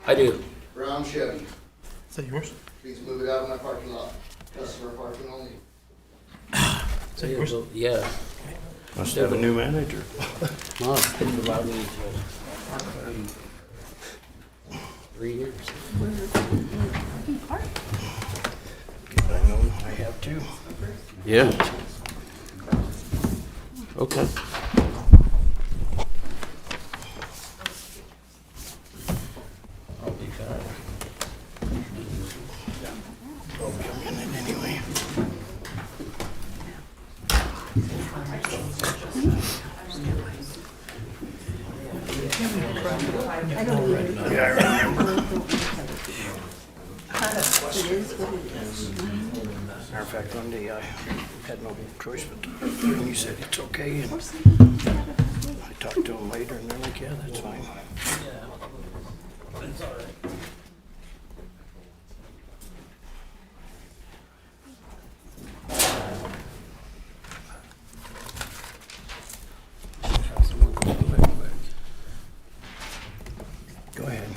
I do. Brown Chevy. Is that yours? Please move it out of my parking lot. Customer parking only. Is that yours? Yeah. Must have a new manager. Must. They've allowed me to park in 3 years. I know I have two. Yeah. Okay. I'll be fine. I'll be in it anyway. Yeah, I remember. Matter of fact, one day I had no choice but to, and he said it's okay, and I talked to him later, and they're like, yeah, that's fine. Go ahead.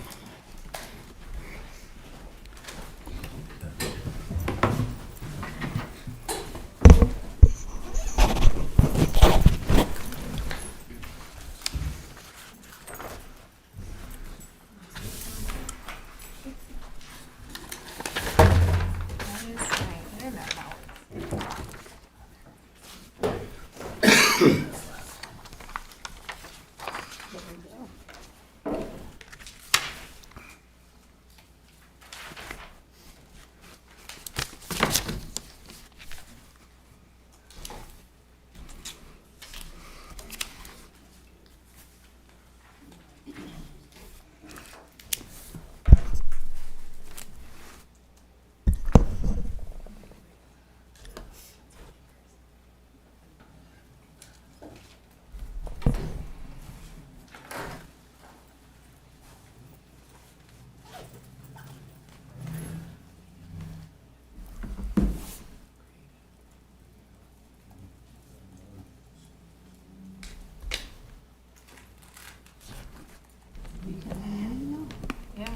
Yeah.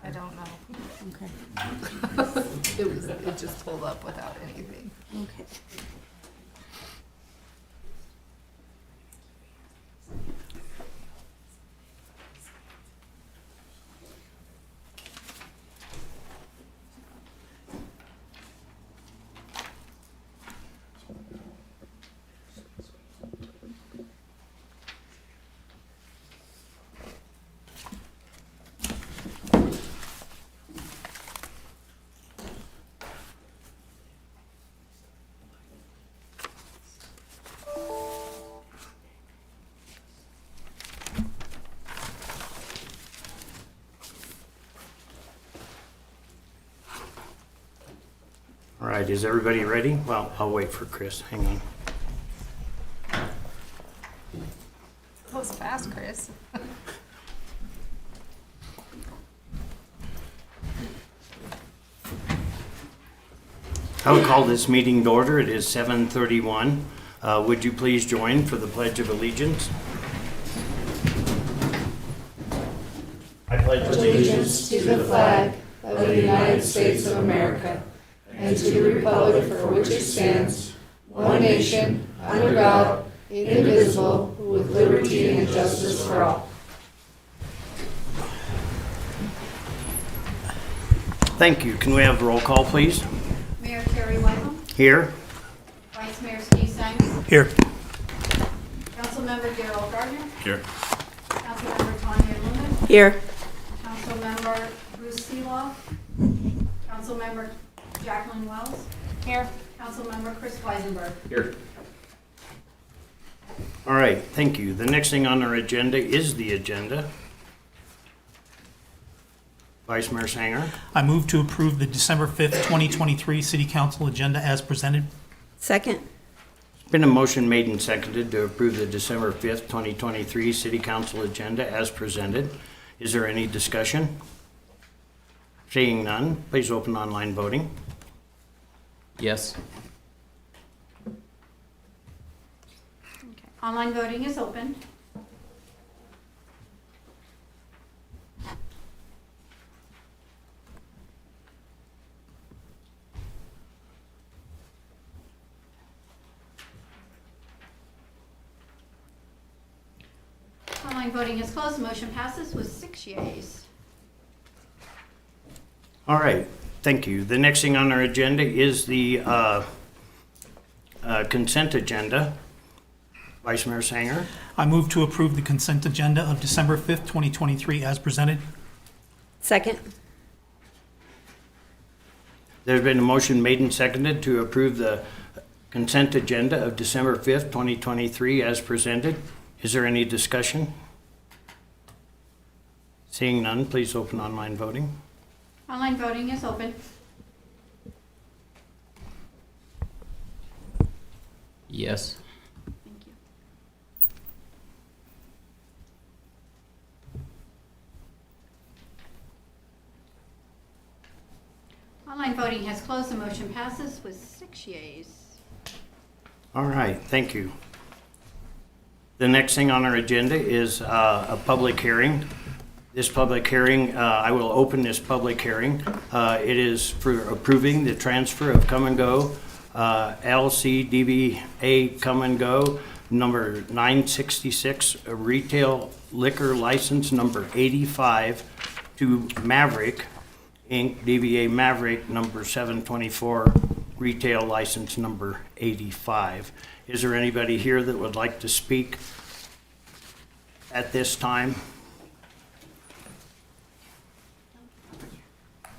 I don't know. Okay. It just pulled up without anything. Okay. All right, is everybody ready? Well, I'll wait for Chris. Hang on. That was fast, Chris. I will call this meeting to order. It is 7:31. Would you please join for the Pledge of Allegiance? I pledge Allegiance to the flag of the United States of America and to the republic for which it stands, one nation, under God, indivisible, with liberty and justice for all. Thank you. Can we have roll call, please? Mayor Terry Wyham, Here. Vice Mayor Steve Simons, Here. Councilmember Darrell Gardner, Here. Councilmember Tanya Lumen, Here. Councilmember Bruce Seeloff, Councilmember Jacqueline Wells. Here. Councilmember Chris Weisenberg. Here. All right, thank you. The next thing on our agenda is the agenda. Vice Mayor Sanger. I move to approve the December 5th, 2023 City Council agenda as presented. Second. It's been a motion made and seconded to approve the December 5th, 2023 City Council agenda as presented. Is there any discussion? Seeing none, please open online voting. Yes. Online voting is open. Online voting is closed. Motion passes with 6 yeas. All right, thank you. The next thing on our agenda is the consent agenda. Vice Mayor Sanger. I move to approve the consent agenda of December 5th, 2023 as presented. Second. There's been a motion made and seconded to approve the consent agenda of December 5th, 2023 as presented. Is there any discussion? Seeing none, please open online voting. Online voting is open. Yes. Thank you. Online voting has closed. The motion passes with 6 yeas. All right, thank you. The next thing on our agenda is a public hearing. This public hearing, I will open this public hearing. It is for approving the transfer of Come and Go, LCDBA Come and Go, number 966, a retail liquor license number 85 to Maverick, Inc., DBA Maverick, number 724, retail license number 85. Is there anybody here that would like to speak at this time?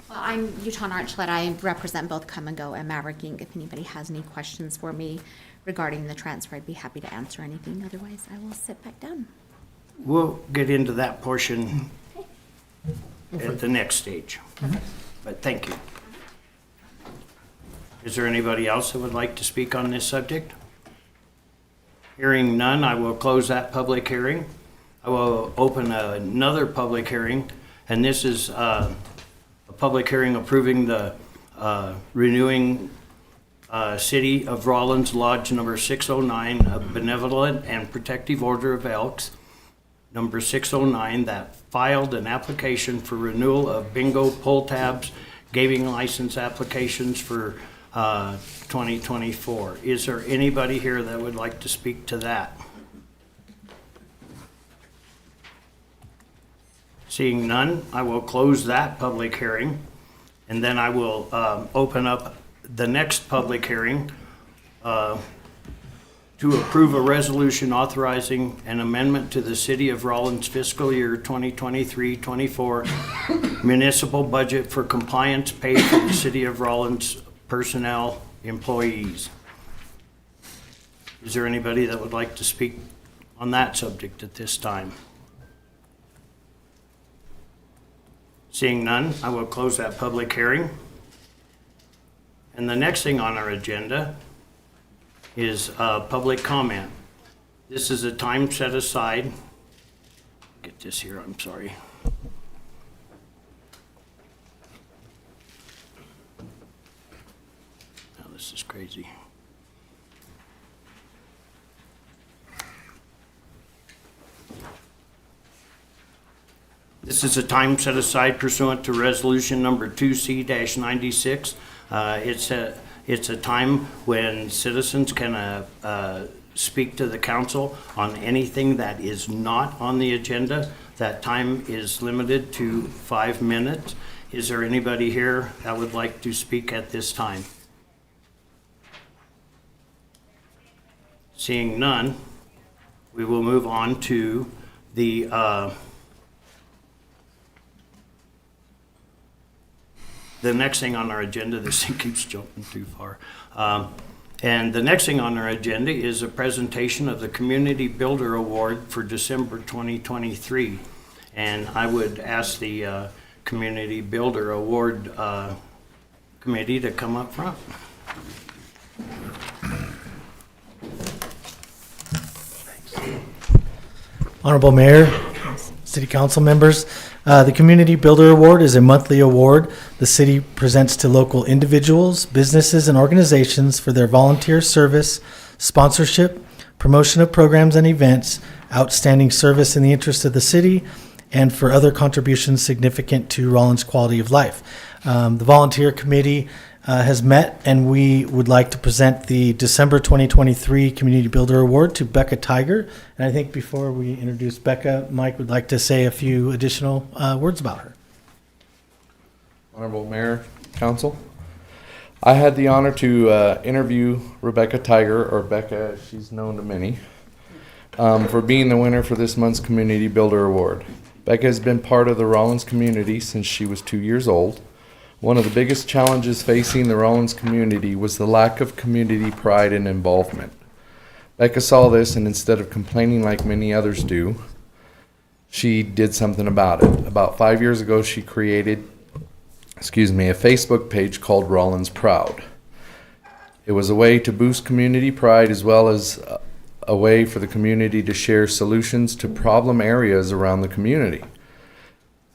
Well, I'm Utah Archlet. I represent both Come and Go and Maverick Inc. If anybody has any questions for me regarding the transfer, I'd be happy to answer anything. Otherwise, I will sit back down. We'll get into that portion at the next stage. But thank you. Is there anybody else that would like to speak on this subject? Hearing none, I will close that public hearing. I will open another public hearing, and this is a public hearing approving the renewing City of Rawlins Lodge number 609, a Benevolent and Protective Order of Elks, number 609, that filed an application for renewal of bingo, pull tabs, gaming license applications for 2024. Is there anybody here that would like to speak to that? Seeing none, I will close that public hearing, and then I will open up the next public hearing to approve a resolution authorizing an amendment to the City of Rawlins fiscal year 2023-24 municipal budget for compliance paid for the City of Rawlins personnel employees. Is there anybody that would like to speak on that subject at this time? Seeing none, I will close that public hearing. And the next thing on our agenda is public comment. This is a time set aside. Get this here, I'm sorry. Now this is crazy. This is a time set aside pursuant to resolution number 2C-96. It's a time when citizens can speak to the council on anything that is not on the agenda. That time is limited to 5 minutes. Is there anybody here that would like to speak at this time? Seeing none, we will move on to the next thing on our agenda. This thing keeps jumping too far. And the next thing on our agenda is a presentation of the Community Builder Award for December 2023. And I would ask the Community Builder Award Committee to come up front. Honorable Mayor, City Council members, the Community Builder Award is a monthly award the city presents to local individuals, businesses, and organizations for their volunteer service, sponsorship, promotion of programs and events, outstanding service in the interest of the city, and for other contributions significant to Rawlins' quality of life. The volunteer committee has met, and we would like to present the December 2023 Community Builder Award to Becca Tiger. And I think before we introduce Becca, Mike would like to say a few additional words about her. Honorable Mayor, Council, I had the honor to interview Rebecca Tiger, or Becca as she's known to many, for being the winner for this month's Community Builder Award. Becca has been part of the Rawlins community since she was 2 years old. One of the biggest challenges facing the Rawlins community was the lack of community pride and involvement. Becca saw this, and instead of complaining like many others do, she did something about it. About 5 years ago, she created a Facebook page called Rawlins Proud. It was a way to boost community pride, as well as a way for the community to share solutions to problem areas around the community.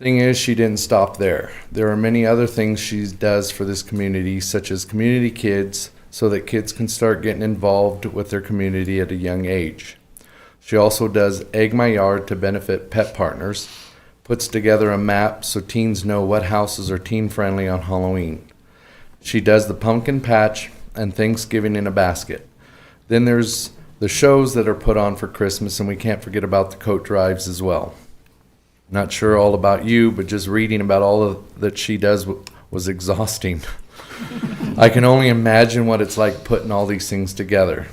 Thing is, she didn't stop there. There are many other things she does for this community, such as community kids, so that kids can start getting involved with their community at a young age. She also does Egg My Yard to benefit pet partners, puts together a map so teens know what houses are teen friendly on Halloween. She does the pumpkin patch and Thanksgiving in a basket. Then there's the shows that are put on for Christmas, and we can't forget about the coat drives as well. Not sure all about you, but just reading about all that she does was exhausting. I can only imagine what it's like putting all these things together.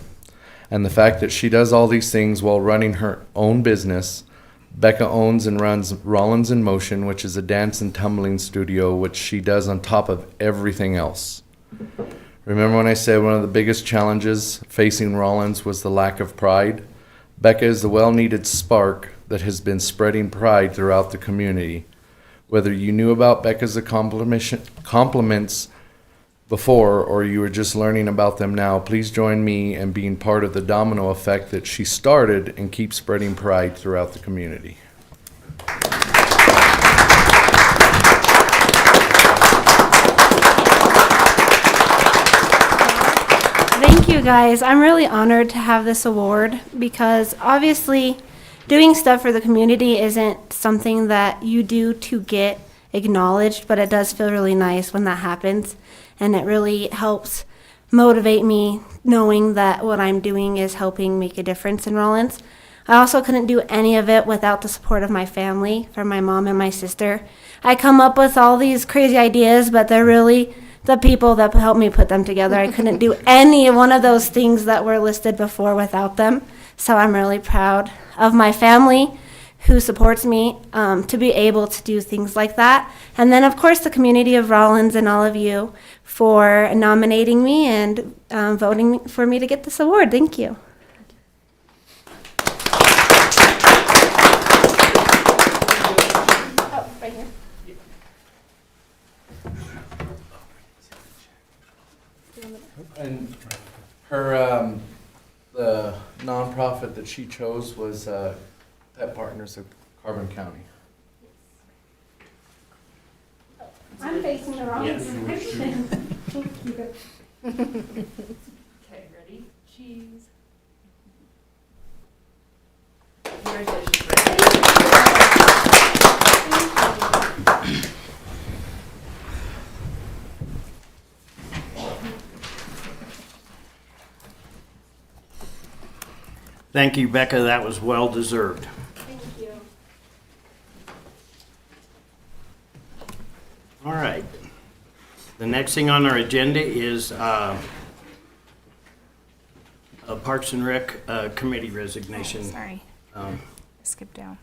And the fact that she does all these things while running her own business. Becca owns and runs Rawlins in Motion, which is a dance and tumbling studio, which she does on top of everything else. Remember when I said one of the biggest challenges facing Rawlins was the lack of pride? Becca is the well-needed spark that has been spreading pride throughout the community. Whether you knew about Becca's accomplishments before, or you were just learning about them now, please join me in being part of the domino effect that she started and keep spreading pride throughout the community. Thank you guys. I'm really honored to have this award because obviously doing stuff for the community isn't something that you do to get acknowledged, but it does feel really nice when that happens. And it really helps motivate me knowing that what I'm doing is helping make a difference in Rawlins. I also couldn't do any of it without the support of my family, from my mom and my sister. I come up with all these crazy ideas, but they're really the people that help me put them together. I couldn't do any one of those things that were listed before without them. So I'm really proud of my family who supports me to be able to do things like that. And then, of course, the community of Rawlins and all of you for nominating me and voting for me to get this award. Thank you. Oh, right here. And her, the nonprofit that she chose was Pet Partners of Carbon County. I'm facing the wrong direction. Okay, ready? Cheese. Congratulations, Ray. Thank you, Becca. That was well deserved. Thank you. All right. The next thing on our agenda is a Parks and Rec committee resignation. Sorry, skip down.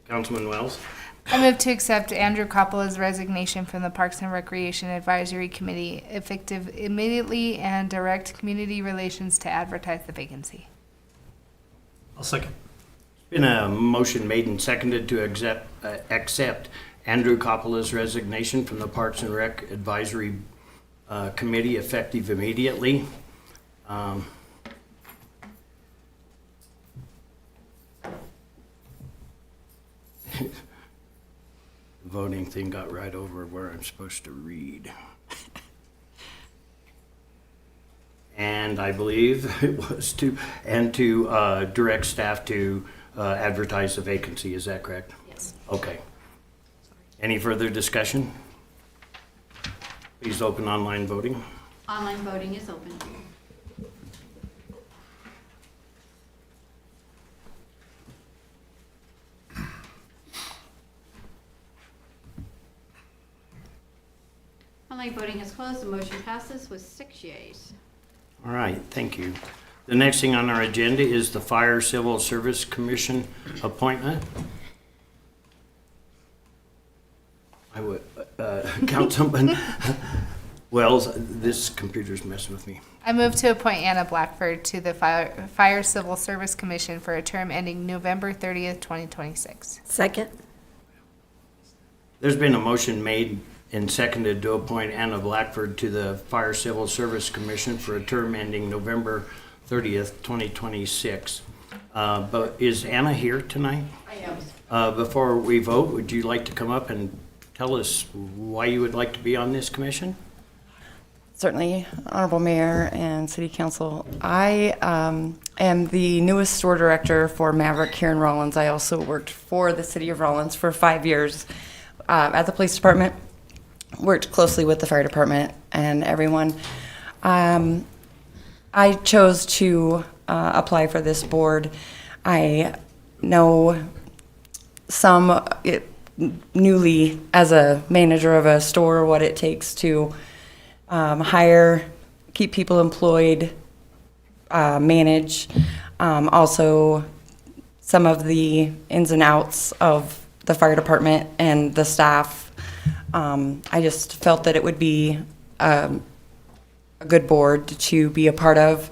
Councilman Wells. I move to accept Andrew Coppola's resignation from the Parks and Recreation Advisory Committee, effective immediately, and direct community relations to advertise the vacancy. I'll second. Been a motion made and seconded to accept Andrew Coppola's resignation from the Parks and Rec Advisory Committee, effective immediately. Voting thing got right over where I'm supposed to read. and I believe it was to direct staff to advertise the vacancy. Is that correct? Yes. Okay. Any further discussion? Please open online voting. Online voting is open. Online voting has closed. The motion passes with 6 yeas. All right, thank you. The next thing on our agenda is the Fire Civil Service Commission appointment. I would, Councilman Wells, this computer's messing with me. I move to appoint Anna Blackford to the Fire Civil Service Commission for a term ending November 30th, 2026. Second. There's been a motion made and seconded to appoint Anna Blackford to the Fire Civil Service Commission for a term ending November 30th, 2026. But is Anna here tonight? I am. Before we vote, would you like to come up and tell us why you would like to be on this commission? Certainly, Honorable Mayor and City Council. I am the newest store director for Maverick here in Rawlins. I also worked for the City of Rawlins for 5 years at the police department. Worked closely with the fire department and everyone. I chose to apply for this board. I know some newly as a manager of a store what it takes to hire, keep people employed, manage. Also, some of the ins and outs of the fire department and the staff. I just felt that it would be a good board to be a part of,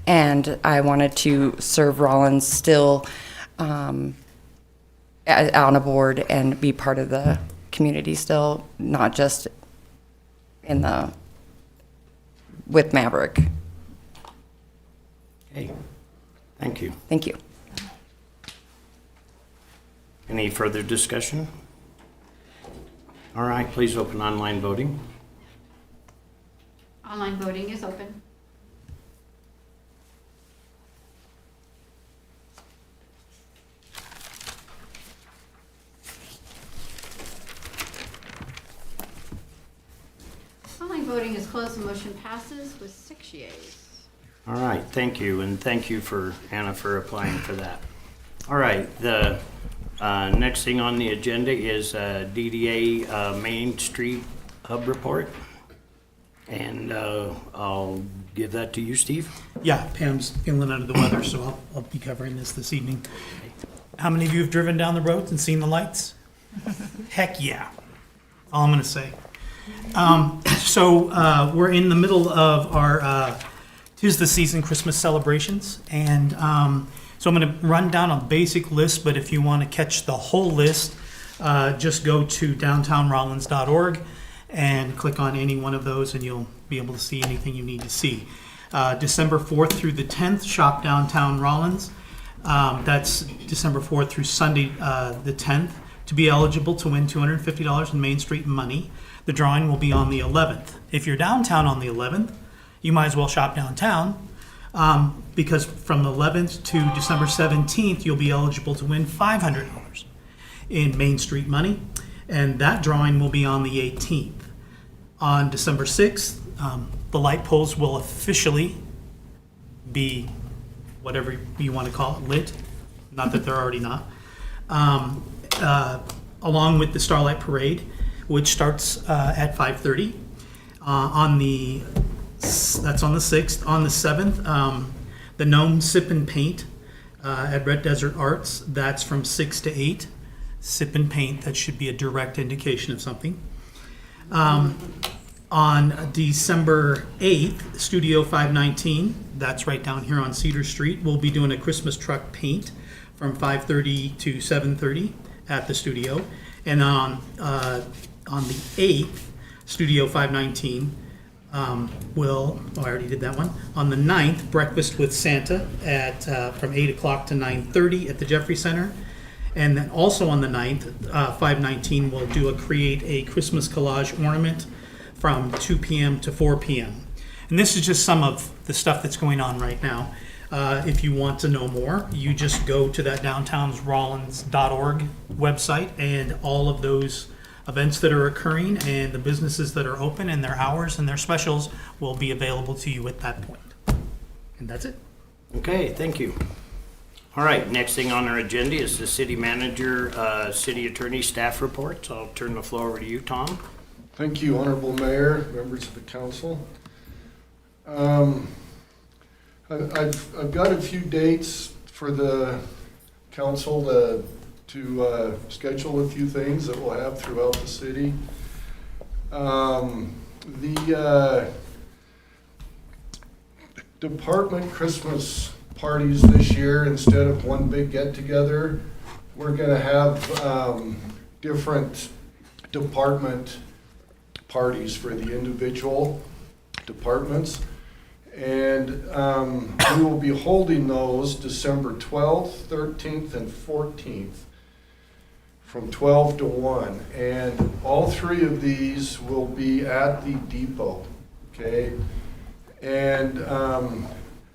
and I wanted to serve Rawlins still on a board and be part of the community still, not just with Maverick. Okay, thank you. Thank you. Any further discussion? All right, please open online voting. Online voting is open. Online voting is closed. The motion passes with 6 yeas. All right, thank you, and thank you for Anna for applying for that. All right, the next thing on the agenda is DDA Main Street Hub Report, and I'll give that to you, Steve. Yeah, Pam's feeling under the weather, so I'll be covering this evening. How many of you have driven down the roads and seen the lights? Heck yeah. All I'm going to say. So we're in the middle of our tis the season Christmas celebrations, and so I'm going to run down a basic list, but if you want to catch the whole list, just go to downtownrawlins.org and click on any one of those and you'll be able to see anything you need to see. December 4th through the 10th, shop downtown Rawlins. That's December 4th through Sunday the 10th. To be eligible to win $250 in Main Street money, the drawing will be on the 11th. If you're downtown on the 11th, you might as well shop downtown. Because from the 11th to December 17th, you'll be eligible to win $500 in Main Street money, and that drawing will be on the 18th. On December 6th, the light poles will officially be whatever you want to call it, lit, not that they're already not, along with the Starlight Parade, which starts at 5:30. That's on the 6th. On the 7th, the Gnome Sip and Paint at Red Desert Arts. That's from 6 to 8. Sip and paint, that should be a direct indication of something. On December 8th, Studio 519, that's right down here on Cedar Street. We'll be doing a Christmas truck paint from 5:30 to 7:30 at the studio. And on the 8th, Studio 519, I already did that one. On the 9th, Breakfast with Santa at from 8 o'clock to 9:30 at the Jeffrey Center. And then also on the 9th, 519, we'll create a Christmas collage ornament from 2 p.m. to 4 p.m. And this is just some of the stuff that's going on right now. If you want to know more, you just go to that downtownsrawlins.org website, and all of those events that are occurring and the businesses that are open and their hours and their specials will be available to you at that point. And that's it. Okay, thank you. All right, next thing on our agenda is the city manager, city attorney staff reports. I'll turn the floor over to you, Tom. Thank you, Honorable Mayor, members of the council. I've got a few dates for the council to schedule a few things that we'll have throughout the city. The department Christmas parties this year, instead of one big get-together, we're gonna have different department parties for the individual departments. And we will be holding those December 12th, 13th, and 14th from 12 to 1. And all three of these will be at the depot, okay? And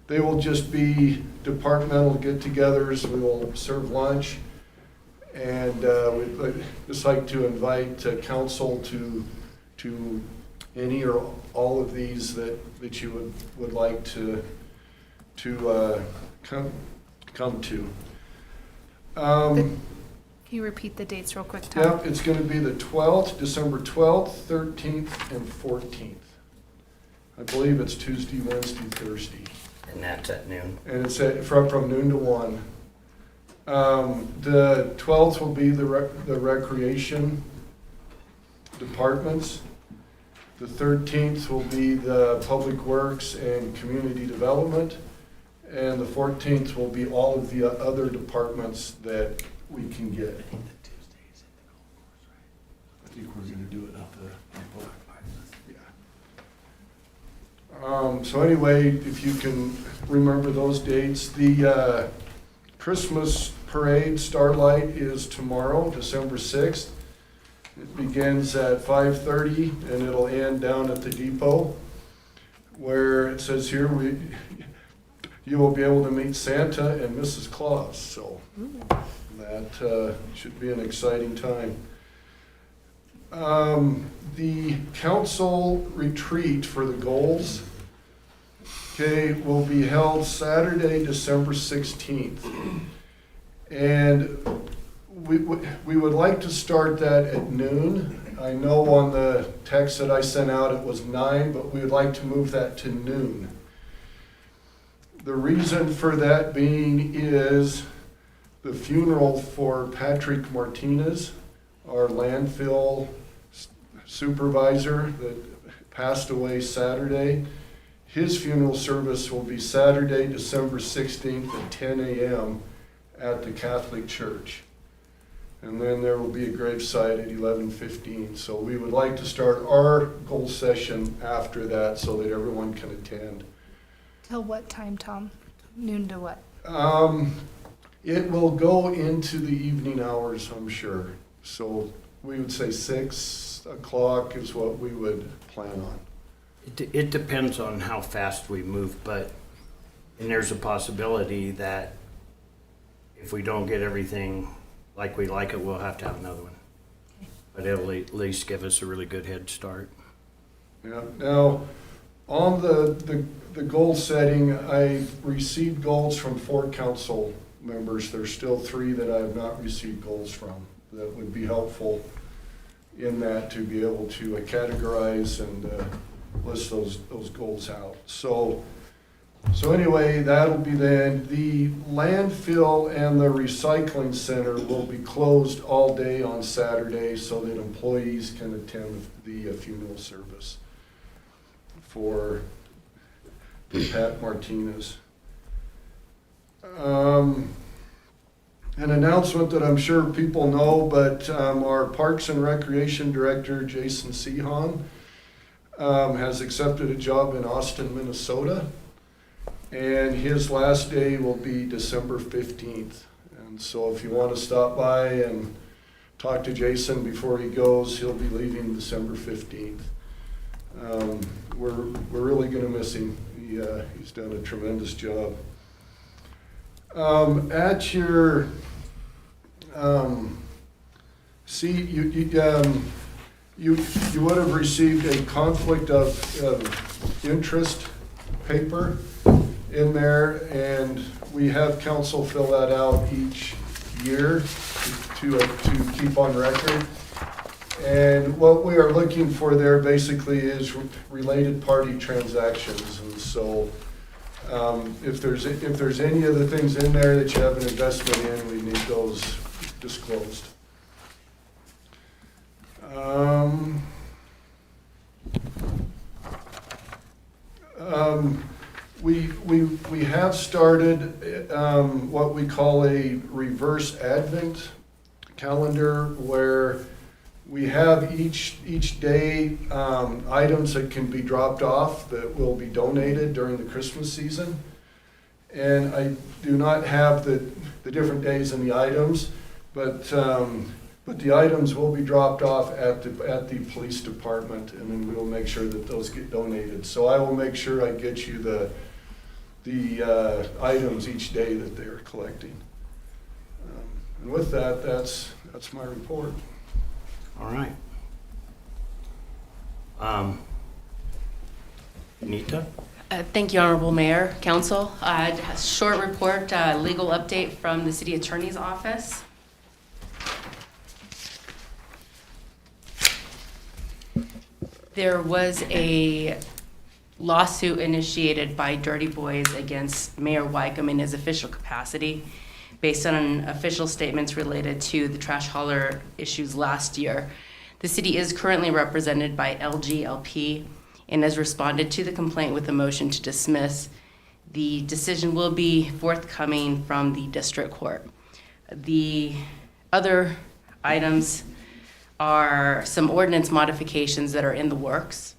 they will just be departmental get-togethers. We will serve lunch. And we'd just like to invite council to any or all of these that you would like to come to. Can you repeat the dates real quick, Tom? Yep, it's going to be the 12th, December 12th, 13th, and 14th. I believe it's Tuesday, Wednesday, Thursday. And that's at noon. And it's from noon to 1. The 12th will be the recreation departments. The 13th will be the public works and community development. And the 14th will be all of the other departments that we can get. I think we're going to do it at the depot. Yeah. So anyway, if you can remember those dates, the Christmas parade Starlight is tomorrow, December 6th. It begins at 5:30 and it'll end down at the depot, where it says here you will be able to meet Santa and Mrs. Claus. So that should be an exciting time. The council retreat for the goals, okay, will be held Saturday, December 16th. And we would like to start that at noon. I know on the text that I sent out it was 9, but we would like to move that to noon. The reason for that being is the funeral for Patrick Martinez, our landfill supervisor that passed away Saturday. His funeral service will be Saturday, December 16th at 10 a.m. at the Catholic Church. And then there will be a gravesite at 11:15. So we would like to start our goal session after that so that everyone can attend. Till what time, Tom? Noon to what? It will go into the evening hours, I'm sure. So we would say 6 o'clock is what we would plan on. It depends on how fast we move, and there's a possibility that if we don't get everything like we like it, we'll have to have another one. Okay. But it'll at least give us a really good head start. Yeah. Now, on the goal setting, I received goals from 4 council members. There's still 3 that I have not received goals from that would be helpful in that to be able to categorize and list those goals out. So anyway, that'll be then. The landfill and the recycling center will be closed all day on Saturday so that employees can attend the funeral service for Pat Martinez. An announcement that I'm sure people know, but our Parks and Recreation Director, Jason Sehan, has accepted a job in Austin, Minnesota. And his last day will be December 15th. And so if you want to stop by and talk to Jason before he goes, he'll be leaving December 15th. We're really going to miss him. He's done a tremendous job. At your seat, you would have received a conflict of interest paper in there, and we have council fill that out each year to keep on record. And what we are looking for there basically is related party transactions. And so if there's any of the things in there that you have an investment in, we need those disclosed. We have started what we call a reverse advent calendar, where we have each day items that can be dropped off that will be donated during the Christmas season. And I do not have the different days and the items, but the items will be dropped off at the police department, and then we will make sure that those get donated. So I will make sure I get you the items each day that they are collecting. And with that, that's my report. All right. Anita? Thank you, Honorable Mayor, Council. A short report, legal update from the City Attorney's Office. There was a lawsuit initiated by Dirty Boys against Mayor Wycombe in his official capacity, based on official statements related to the trash hauler issues last year. The city is currently represented by LGLP and has responded to the complaint with a motion to dismiss. The decision will be forthcoming from the district court. The other items are some ordinance modifications that are in the works.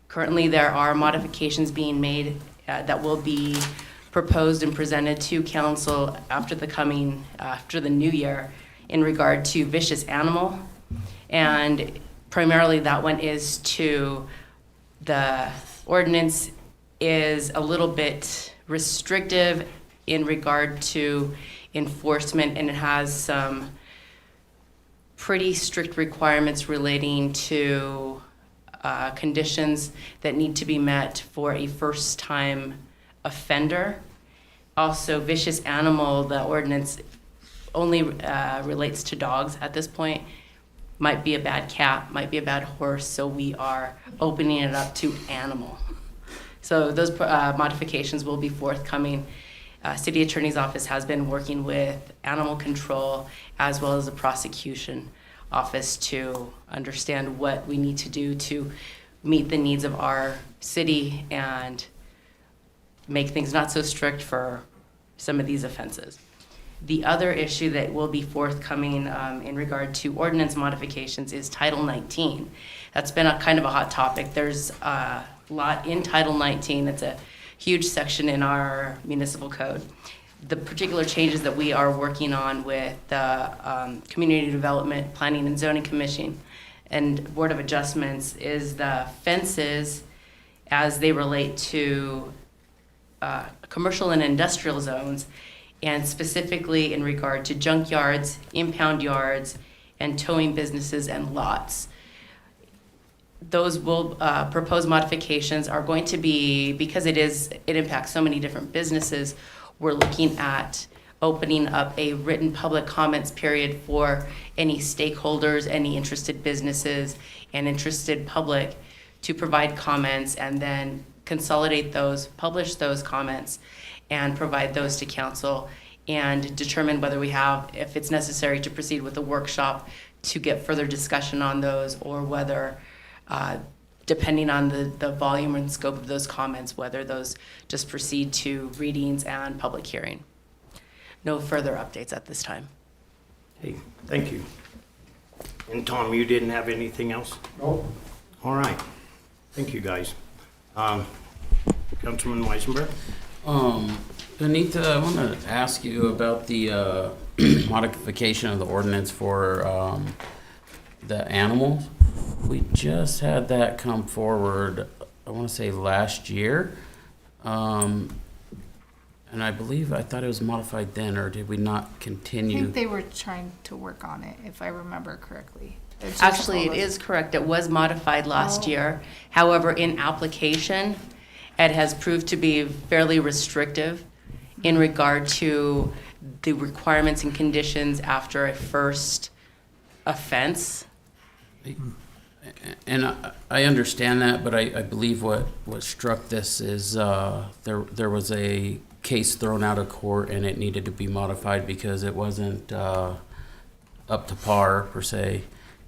Currently, there are modifications being made that will be proposed and presented to council after the new year in regard to vicious animal. And primarily that one is to, the ordinance is a little bit restrictive in regard to enforcement, and it has some pretty strict requirements relating to conditions that need to be met for a first-time offender. Also, vicious animal, the ordinance only relates to dogs at this point. Might be a bad cat, might be a bad horse, so we are opening it up to animal. So those modifications will be forthcoming. City Attorney's Office has been working with animal control as well as the prosecution office to understand what we need to do to meet the needs of our city and make things not so strict for some of these offenses. The other issue that will be forthcoming in regard to ordinance modifications is Title 19. That's been a kind of a hot topic. There's a lot in Title 19. It's a huge section in our municipal code. The particular changes that we are working on with the Community Development, Planning and Zoning Commission and Board of Adjustments is the fences as they relate to commercial and industrial zones, and specifically in regard to junkyards, impound yards, and towing businesses and lots. Those will proposed modifications are going to be, because it impacts so many different businesses, we're looking at opening up a written public comments period for any stakeholders, any interested businesses, and interested public to provide comments, and then consolidate those, publish those comments, and provide those to council, and determine whether we have, if it's necessary to proceed with a workshop to get further discussion on those, or whether, depending on the volume and scope of those comments, whether those just proceed to readings and public hearing. No further updates at this time. Hey, thank you. And Tom, you didn't have anything else? No. All right. Thank you, guys. Councilman Weisenberg? Anita, I want to ask you about the modification of the ordinance for the animals. We just had that come forward, I want to say last year, And I thought it was modified then, or did we not I continue? think they were trying to work on it, if I remember correctly. It just Actually, told it us- is correct. It was modified last Oh. year. However, in application, it has proved to be fairly restrictive in regard to the requirements and conditions after a first offense. And I understand that, but I believe what struck this is there was a case thrown out of court and it needed to be modified because it wasn't up to par per se,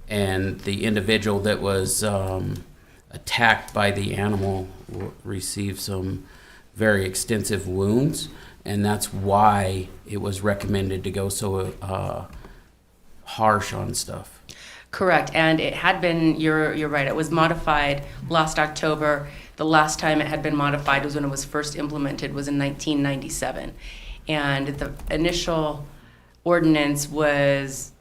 and the individual that was attacked by the animal received some very extensive wounds, and that's why it was recommended to go so harsh on stuff. Correct, and it had been, you're right, it was modified last October. The last time it had been modified was when it was first implemented, was in 1997. And the initial ordinance was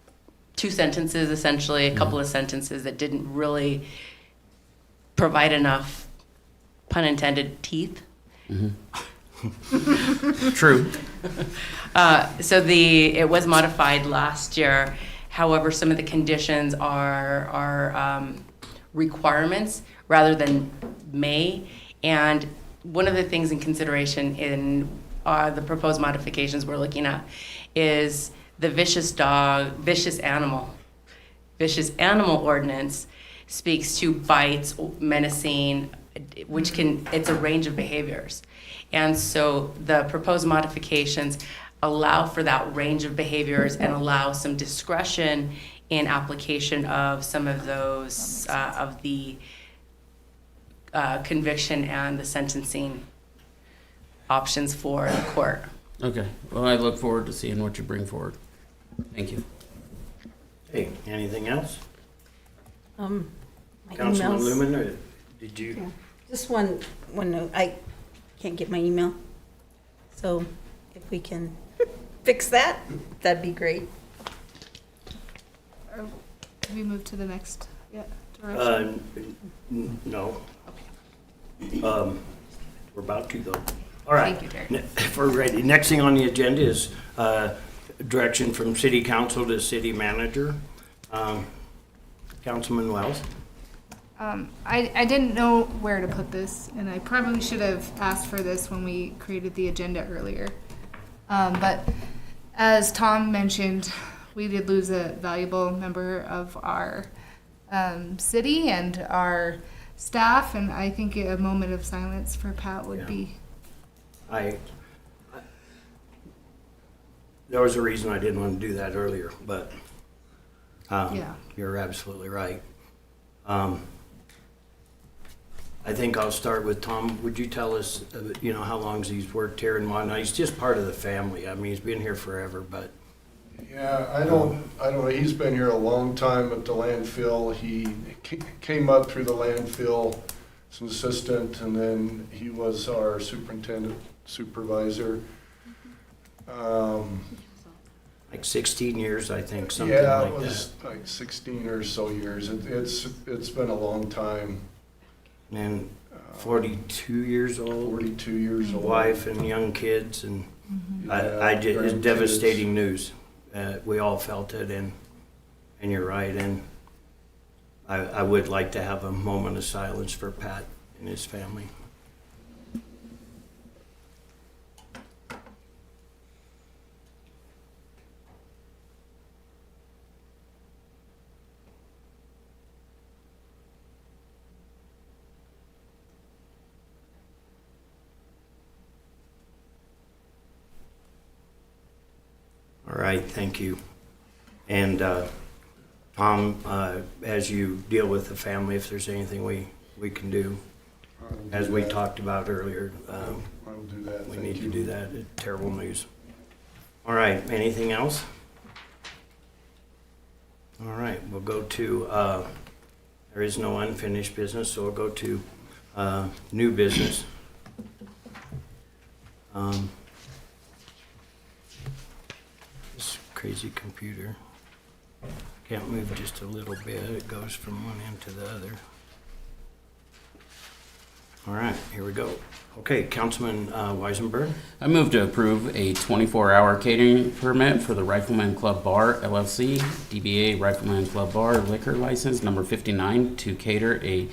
2 sentences, essentially, a couple of sentences that didn't really provide enough, pun intended, teeth. True. So it was modified last year. However, some of the conditions are requirements rather than may. And one of the things in consideration in the proposed modifications we're looking at is the vicious animal ordinance speaks to bites, menacing, it's a range of behaviors. And so the proposed modifications allow for that range of behaviors and allow some discretion in application of some of those, of the conviction and the sentencing options for the court. Okay, well, I look forward to seeing what you bring forward. Thank you. Hey, anything else? My Councilman emails. Lumen, or did you? Yeah. Just one note. I can't get my email. So if we can fix that, that'd be great. Can we move to the next direction? No. We're about to though. All right. Thank you, Derek. If we're ready. Next thing on the agenda is direction from City Council to City Manager. Councilman Wells. I didn't know where to put this, and I probably should have asked for this when we created the agenda earlier. But as Tom mentioned, we did lose a valuable member of our city and our staff, and I think a moment of silence for Pat would be. There was a reason I didn't want to do that earlier, but Yeah. you're absolutely right. I think I'll start with Tom. Would you tell us, how long he's worked here in Whatnot? He's just part of the family. I mean, he's been here forever, but. Yeah, I don't know. He's been here a long time at the landfill. He came up through the landfill as an assistant, and then he was our supervisor. Like 16 years, I think, something Yeah, like it was like 16 or so years. It's been a long time. that. And 42 years old. 42 years old. Wife and young kids, and Yeah, it's grandkids. devastating news. We all felt it, and you're right. And I would like to have a moment of silence for Pat and his family. All right, thank you. And Tom, as you deal with the family, if there's anything we can do, as we talked about earlier, I will do that. we Thank need you. to do that. It's terrible news. All right, anything else? All right, we'll go to, there is no unfinished business, so we'll go to new business. This crazy computer can't move just a little bit. It goes from one end to the other. All right, here we go. Okay, Councilman Weisenberg. I move to approve a 24-hour catering permit for the Rifleman Club Bar LLC, DBA Rifleman Club Bar liquor license number 59 to cater a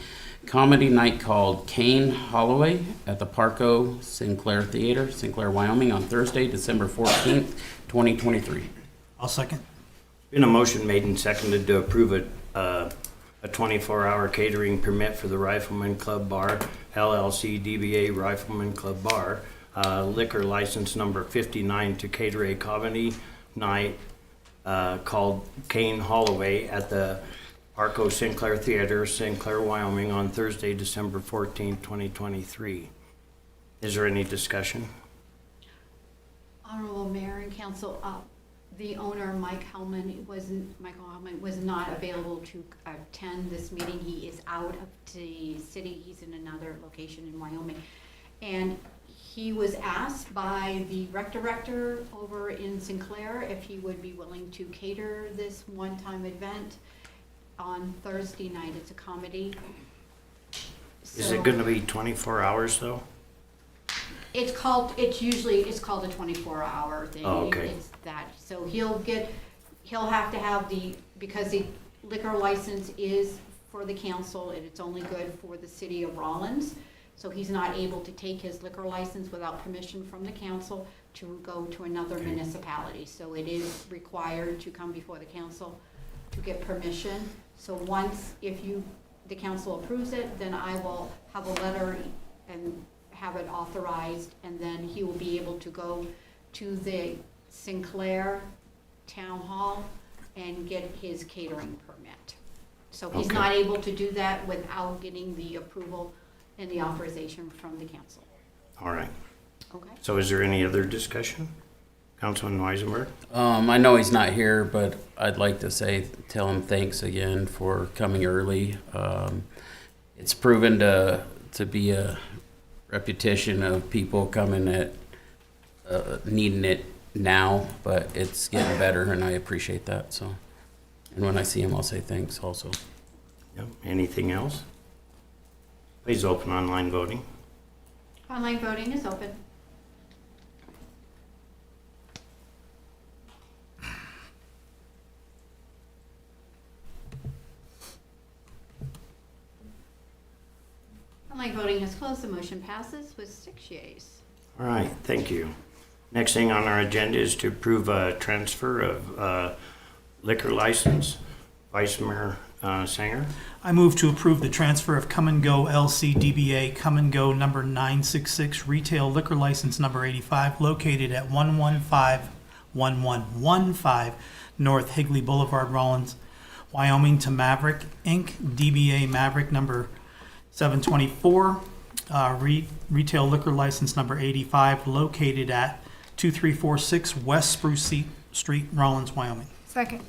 comedy night called Kane Holloway at the Parco Sinclair Theater, Sinclair, Wyoming on Thursday, December 14th, 2023. I'll second. Been a motion made and seconded to approve a 24-hour catering permit for the Rifleman Club Bar LLC DBA Rifleman Club Bar, liquor license number 59 to cater a comedy night called Kane Holloway at the Parco Sinclair Theater, Sinclair, Wyoming on Thursday, December 14th, 2023. Is there any discussion? Honorable Mayor and Council, the owner, Michael Hellman, was not available to attend this meeting. He is out of the city. He's in another location in Wyoming. And he was asked by the rec director over in Sinclair if he would be willing to cater this one-time event on Thursday night. It's a comedy. Is it going to be 24 hours though? It's called a 24-hour thing. Oh, okay. It's that, so he'll have to have because the liquor license is for the council and it's only good for the city of Rawlins. So he's not able to take his liquor license without permission from the council to go to another municipality. So it is required to come before the council to get permission. So once, the council approves it, then I will have a letter and have it authorized, and then he will be able to go to the Sinclair Town Hall and get his catering permit. So he's not able to do that without getting the approval and the authorization from the council. All right. Okay. So is there any other discussion? Councilman Weisenberg? I know he's not here, but I'd like to tell him thanks again for coming early. It's proven to be a reputation of people coming at needing it now, but it's getting better, and I appreciate that. So, and when I see him, I'll say thanks also. Yep. Anything else? Please open online voting. Online voting is open. Online voting has closed. The motion passes with 6 yeas. All right, thank you. Next thing on our agenda is to approve a transfer of liquor license. Vice Mayor Sanger. I move to approve the transfer of Come and Go LC DBA Come and Go number 966 retail liquor license number 85 located at 1115 North Higley Boulevard, Rawlins, Wyoming to Maverick Inc. DBA Maverick number 724 retail liquor license number 85 located at 2346 West Spruce Street, Rawlins, Wyoming. Second.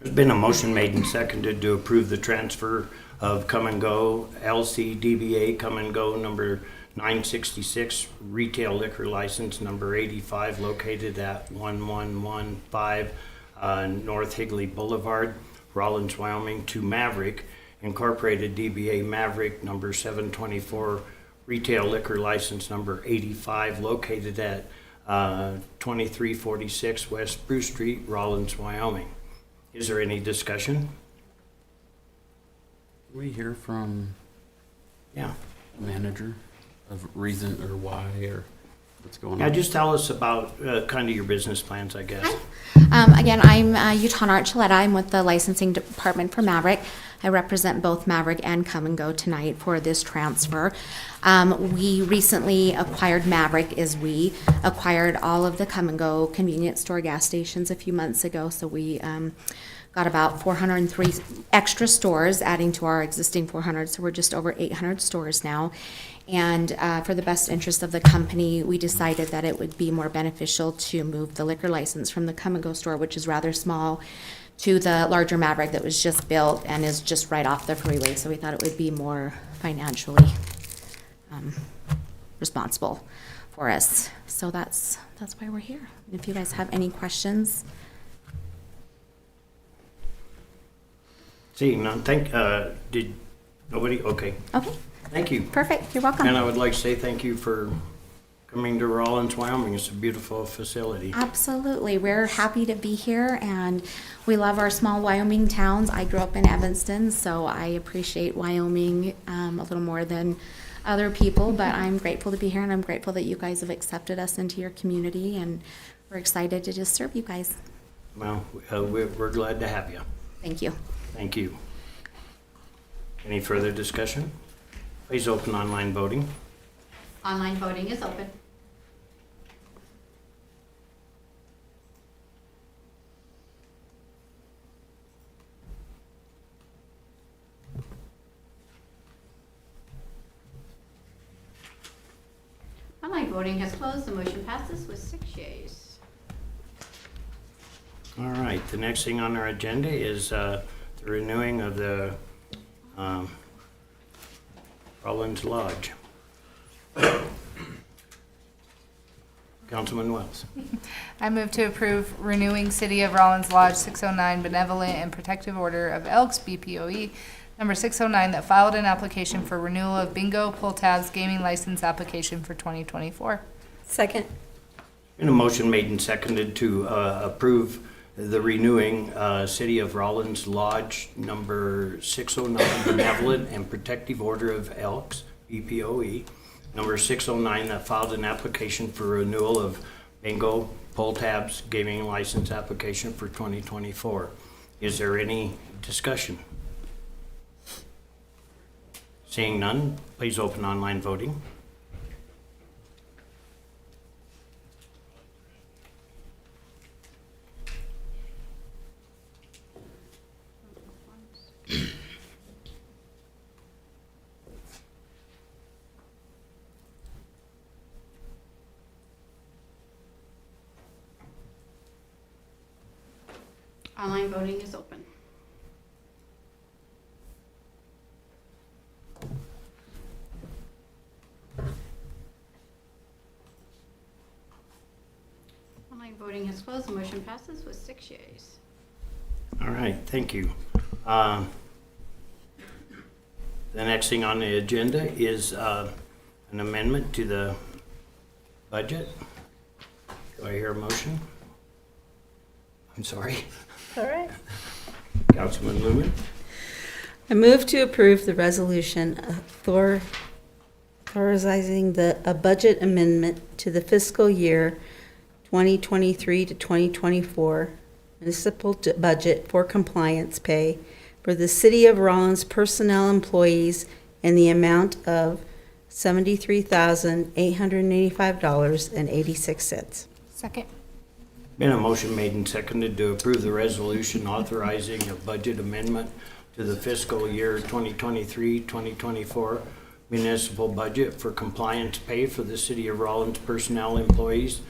There's been a motion made and seconded to approve the transfer of Come and Go LC DBA Come and Go number 966 retail liquor license number 85 located at 1115 North Higley Boulevard, Rawlins, Wyoming to Maverick Incorporated DBA Maverick number 724 retail liquor license number 85 located at 2346 West Spruce Street, Rawlins, Wyoming. Is there any discussion? Can we hear from the manager of reason or why or what's going on? Yeah, just tell us about kind of your business plans, I guess. Again, I'm Utah Archuleta. I'm with the licensing department for Maverick. I represent both Maverick and Come and Go tonight for this transfer. We recently acquired Maverick as we acquired all of the Come and Go convenience store gas stations a few months ago. So we got about 403 extra stores adding to our existing 400. So we're just over 800 stores now. And for the best interest of the company, we decided that it would be more beneficial to move the liquor license from the Come and Go store, which is rather small, to the larger Maverick that was just built and is just right off the freeway. So we thought it would be more financially responsible for us. So that's why we're here. If you guys have any questions. Seeing none, did nobody? Okay. Okay. Thank you. Perfect, you're welcome. And I would like to say thank you for coming to Rawlins, Wyoming. It's a beautiful facility. Absolutely. We're happy to be here, and we love our small Wyoming towns. I grew up in Evanston, so I appreciate Wyoming a little more than other people, but I'm grateful to be here, and I'm grateful that you guys have accepted us into your community, and we're excited to just serve you guys. Well, we're glad to have you. Thank you. Thank you. Any further discussion? Please open online voting. Online voting is open. Online voting has closed. The motion passes with 6 yeas. All right, the next thing on our agenda is the renewing of the Rawlins Lodge. Councilman Wells. I move to approve renewing City of Rawlins Lodge 609 Benevolent and Protective Order of Elks, BPOE, number 609, that filed an application for renewal of bingo, pull tabs, gaming license application for 2024. Second. And a motion made and seconded to approve the renewing City of Rawlins Lodge number 609 Benevolent and Protective Order of Elks, BPOE, number 609, that filed an application for renewal of bingo, pull tabs, gaming license application for 2024. Is there any discussion? Seeing none, please open online voting. Online voting is open. Online voting has closed. The motion passes with 6 yeas. All right, thank you. The next thing on the agenda is an amendment to the budget. Do I hear a motion? I'm sorry. All right. Councilman Lumen. I move to approve the resolution authorizing a budget amendment to the fiscal year 2023 to 2024 municipal budget for compliance pay for the City of Rawlins personnel employees in the amount of $73,885.86. Second. Been a motion made and seconded to approve the resolution authorizing a budget amendment to the fiscal year 2023-2024 municipal budget for compliance pay for the City of Rawlins personnel employees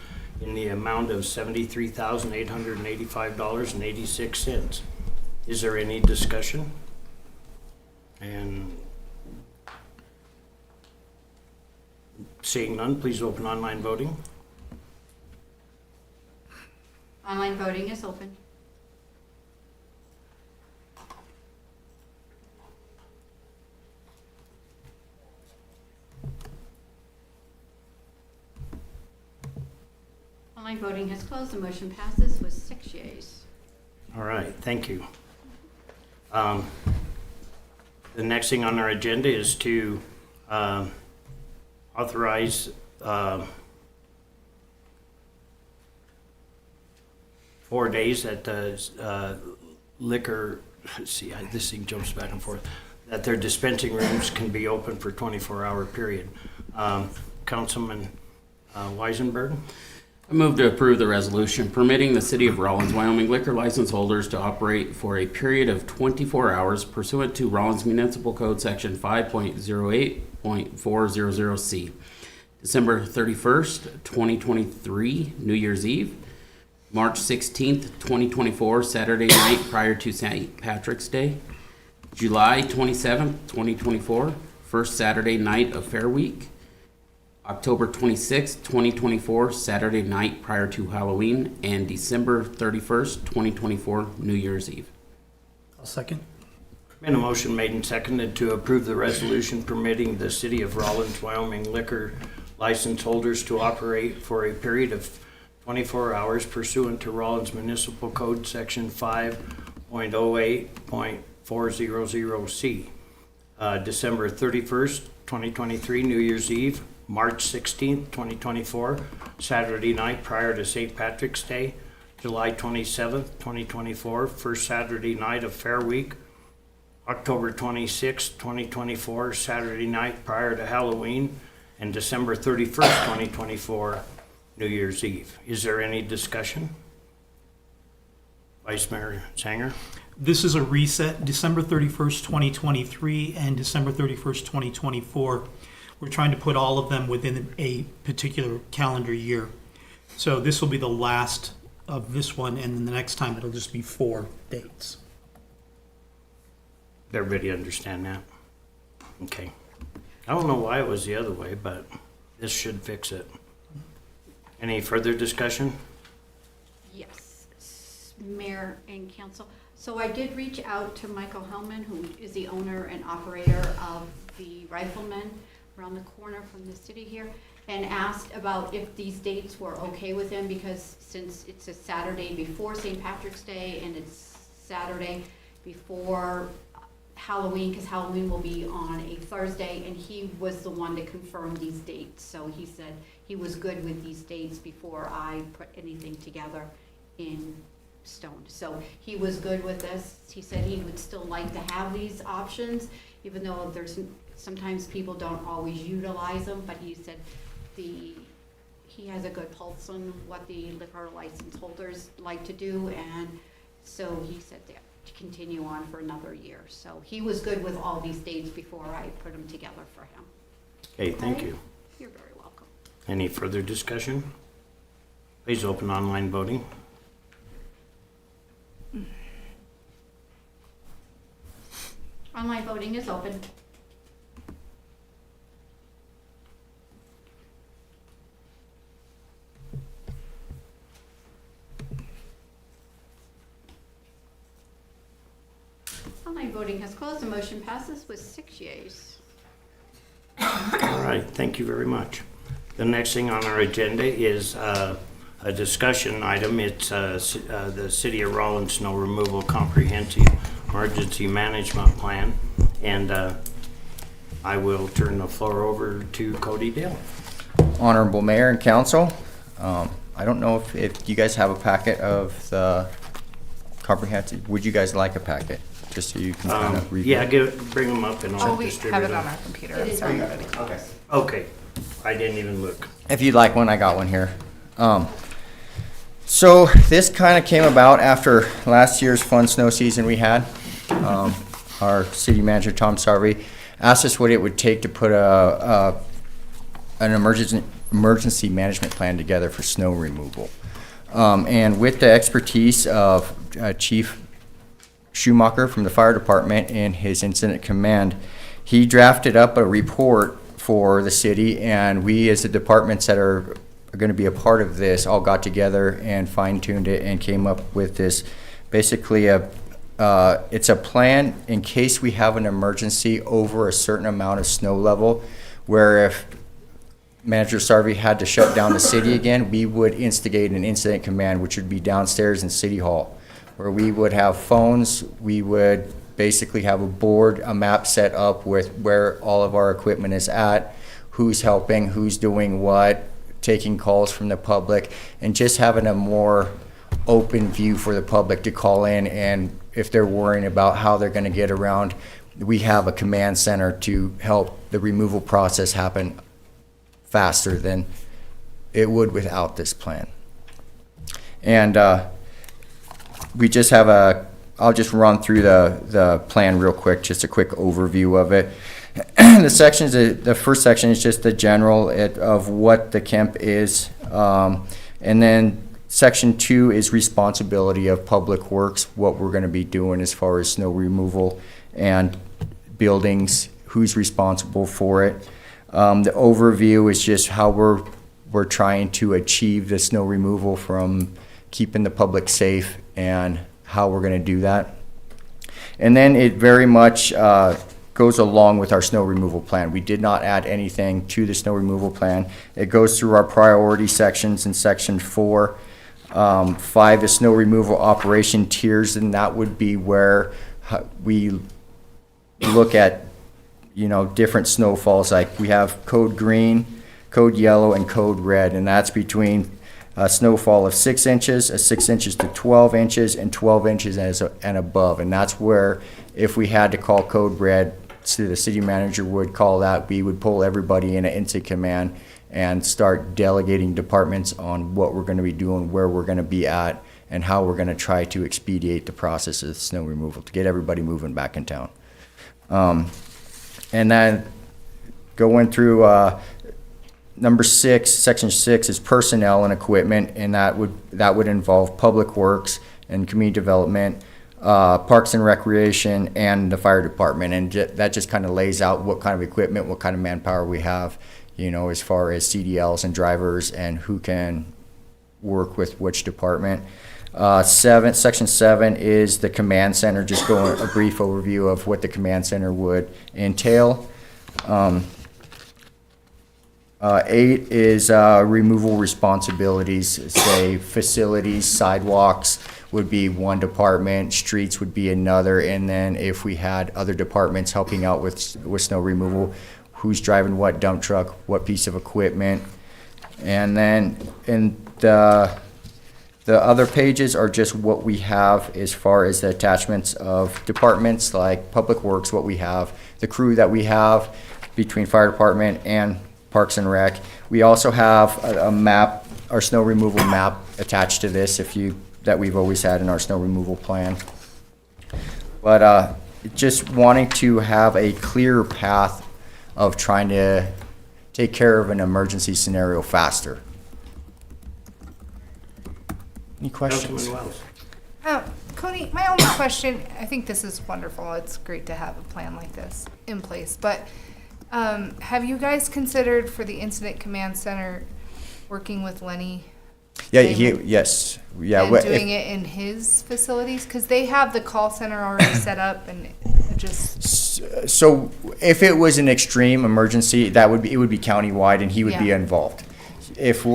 in the amount of $73,885.86. Is there any discussion? And seeing none, please open online voting. Online voting is open. Online voting has closed. The motion passes with 6 yeas. All right, thank you. The next thing on our agenda is to authorize 4 days that the liquor, let's see, this thing jumps back and forth, that their dispensing rooms can be open for 24-hour period. Councilman Weisenberg? I move to approve the resolution permitting the City of Rawlins, Wyoming liquor license holders to operate for a period of 24 hours pursuant to Rawlins Municipal Code Section 5.08.400C. December 31st, 2023, New Year's Eve. March 16th, 2024, Saturday night prior to St. Patrick's Day. July 27th, 2024, first Saturday night of Fair Week. October 26th, 2024, Saturday night prior to Halloween. And December 31st, 2024, New Year's Eve. I'll second. Been a motion made and seconded to approve the resolution permitting the City of Rawlins, Wyoming liquor license holders to operate for a period of 24 hours pursuant to Rawlins Municipal Code Section 5.08.400C. December 31st, 2023, New Year's Eve, March 16th, 2024, Saturday night prior to St. Patrick's Day, July 27th, 2024, first Saturday night of Fair Week, October 26th, 2024, Saturday night prior to Halloween, and December 31st, 2024, New Year's Eve. Is there any discussion? Vice Mayor Sanger? This is a reset, December 31st, 2023 and December 31st, 2024. We're trying to put all of them within a particular calendar year. So this will be the last of this one, and then the next time it'll just be 4 dates. Everybody understand that? Okay. I don't know why it was the other way, but this should fix it. Any further discussion? Yes, Mayor and Council. So I did reach out to Michael Hellman, who is the owner and operator of the Rifleman around the corner from the city here, and asked about if these dates were okay with him, because since it's a Saturday before St. Patrick's Day and it's Saturday before Halloween, because Halloween will be on a Thursday, and he was the one to confirm these dates. So he said he was good with these dates before I put anything together in stone. So he was good with this. He said he would still like to have these options, even though there's sometimes people don't always utilize them, but he said he has a good pulse on what the liquor license holders like to do, and so he said that to continue on for another year. So he was good with all these dates before I put them together for him. Okay, thank you. You're very welcome. Any further discussion? Please open online voting. Online voting is open. Online voting has closed. The motion passes with 6 yeas. All right, thank you very much. The next thing on our agenda is a discussion item. It's the City of Rawlins Snow Removal Comprehensive Emergency Management Plan. And I will turn the floor over to Cody Dale. Honorable Mayor and Council, I don't know if you guys have a packet of the comprehensive. Would you guys like a packet? Just so you can kind of review. Yeah, bring them up and I'll distribute them. have it on our computer. I'm sorry. Okay. Okay, I didn't even look. If you'd like one, I got one here. So this kind of came about after last year's fun snow season we had. Our city manager, Tom Sarvey, asked us what it would take to put an emergency management plan together for snow removal. And with the expertise of Chief Schumacher from the fire department and his incident command, he drafted up a report for the city, and we as the departments that are going to be a part of this all got together and fine-tuned it and came up with this basically it's a plan in case we have an emergency over a certain amount of snow level, where if Manager Sarvey had to shut down the city again, we would instigate an incident command, which would be downstairs in City Hall, where we would have phones. We would basically have a board, a map set up with where all of our equipment is at, who's helping, who's doing what, taking calls from the public, and just having a more open view for the public to call in. And if they're worrying about how they're going to get around, we have a command center to help the removal process happen faster than it would without this plan. And we just have I'll just run through the plan real quick, just a quick overview of it. The first section is just the general of what the camp is. And then section 2 is responsibility of public works, what we're going to be doing as far as snow removal and buildings, who's responsible for it. The overview is just how we're trying to achieve the snow removal from keeping the public safe and how we're going to do that. And then it very much goes along with our snow removal plan. We did not add anything to the snow removal plan. It goes through our priority sections in section 4. 5 is snow removal operation tiers, and that would be where we look at, different snowfalls. Like we have code green, code yellow, and code red, and that's between a snowfall of 6 inches, 6 inches to 12 inches, and 12 inches and above. And that's where, if we had to call code red, so the city manager would call that, we would pull everybody in an incident command and start delegating departments on what we're going to be doing, where we're going to be at, and how we're going to try to expedite the process of snow removal to get everybody moving back in town. And then going through number 6, section 6 is personnel and equipment, and that would involve public works and community development, parks and recreation, and the fire department. And that just kind of lays out what kind of equipment, what kind of manpower we have, as far as CDLs and drivers and who can work with which department. Section 7 is the command center, just going a brief overview of what the command center would entail. 8 is removal responsibilities, say facilities, sidewalks would be one department, streets would be another, and then if we had other departments helping out with snow removal, who's driving what dump truck, what piece of equipment. And then in the other pages are just what we have as far as the attachments of departments, like Public Works, what we have, the crew that we have between fire department and Parks and Rec. We also have a map, our snow removal map attached to this, that we've always had in our snow removal plan. But just wanting to have a clear path of trying to take care of an emergency scenario faster. Any questions? Cody, my only question, I think this is wonderful. It's great to have a plan like this in place, but have you guys considered for the Incident Command Center working with Lenny? Yeah, yes. Yeah, and doing it in his facilities? Because they have the call center already set up and it just... So if it was an extreme emergency, it would be countywide and he would be involved. If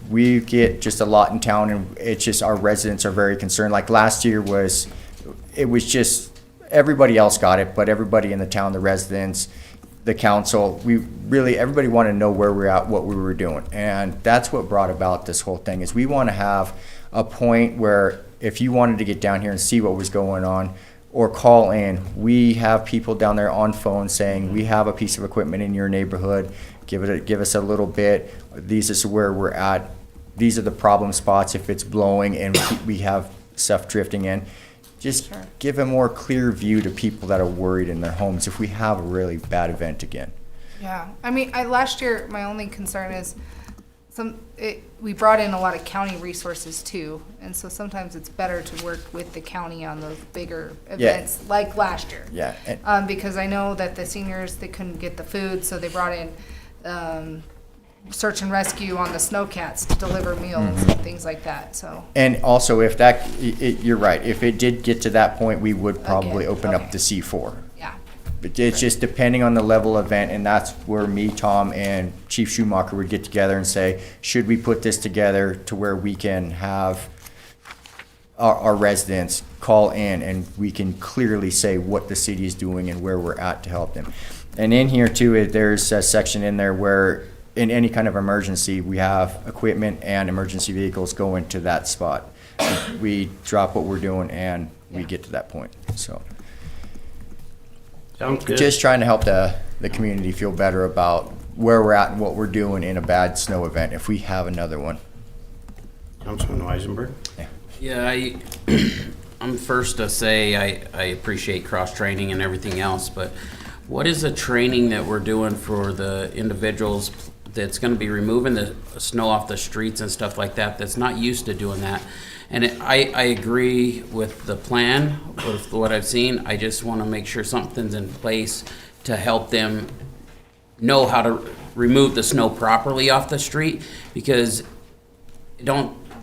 we get just a lot in town and it's just our residents are very concerned, like last year it was just everybody else got it, but everybody in the town, the residents, the council, everybody wanted to know where we're at, what we were doing. And that's what brought about this whole thing, is we want to have a point where if you wanted to get down here and see what was going on or call in, we have people down there on phone saying, we have a piece of equipment in your neighborhood, give us a little bit, this is where we're at, these are the problem spots if it's blowing and we have stuff drifting in. Just give a more clear view to people that are worried in their homes if we have a really bad event again. Yeah, I mean, last year, my only concern is we brought in a lot of county resources too, and so sometimes it's better to work with the county on those bigger events like last year. Yeah. Because I know that the seniors, they couldn't get the food, so they brought in search and rescue on the snowcats to deliver meals and things like that. So. And also, if you're right. If it did get to that point, we would probably open up the C4. Yeah. But it's just depending on the level of event, and that's where me, Tom, and Chief Schumacher would get together and say, should we put this together to where we can have our residents call in and we can clearly say what the city is doing and where we're at to help them. And in here too, there's a section in there where in any kind of emergency, we have equipment and emergency vehicles go into that spot. We drop what we're doing and we get to that point. So, sounds good. Just trying to help the community feel better about where we're at and what we're doing in a bad snow event if we have another one. Councilman Weisenberg? Yeah, I'm first to say I appreciate cross-training and everything else, but what is the training that we're doing for the individuals that's going to be removing the snow off the streets and stuff like that, that's not used to doing that? And I agree with the plan, with what I've seen. I just want to make sure something's in place to help them know how to remove the snow properly off the street, because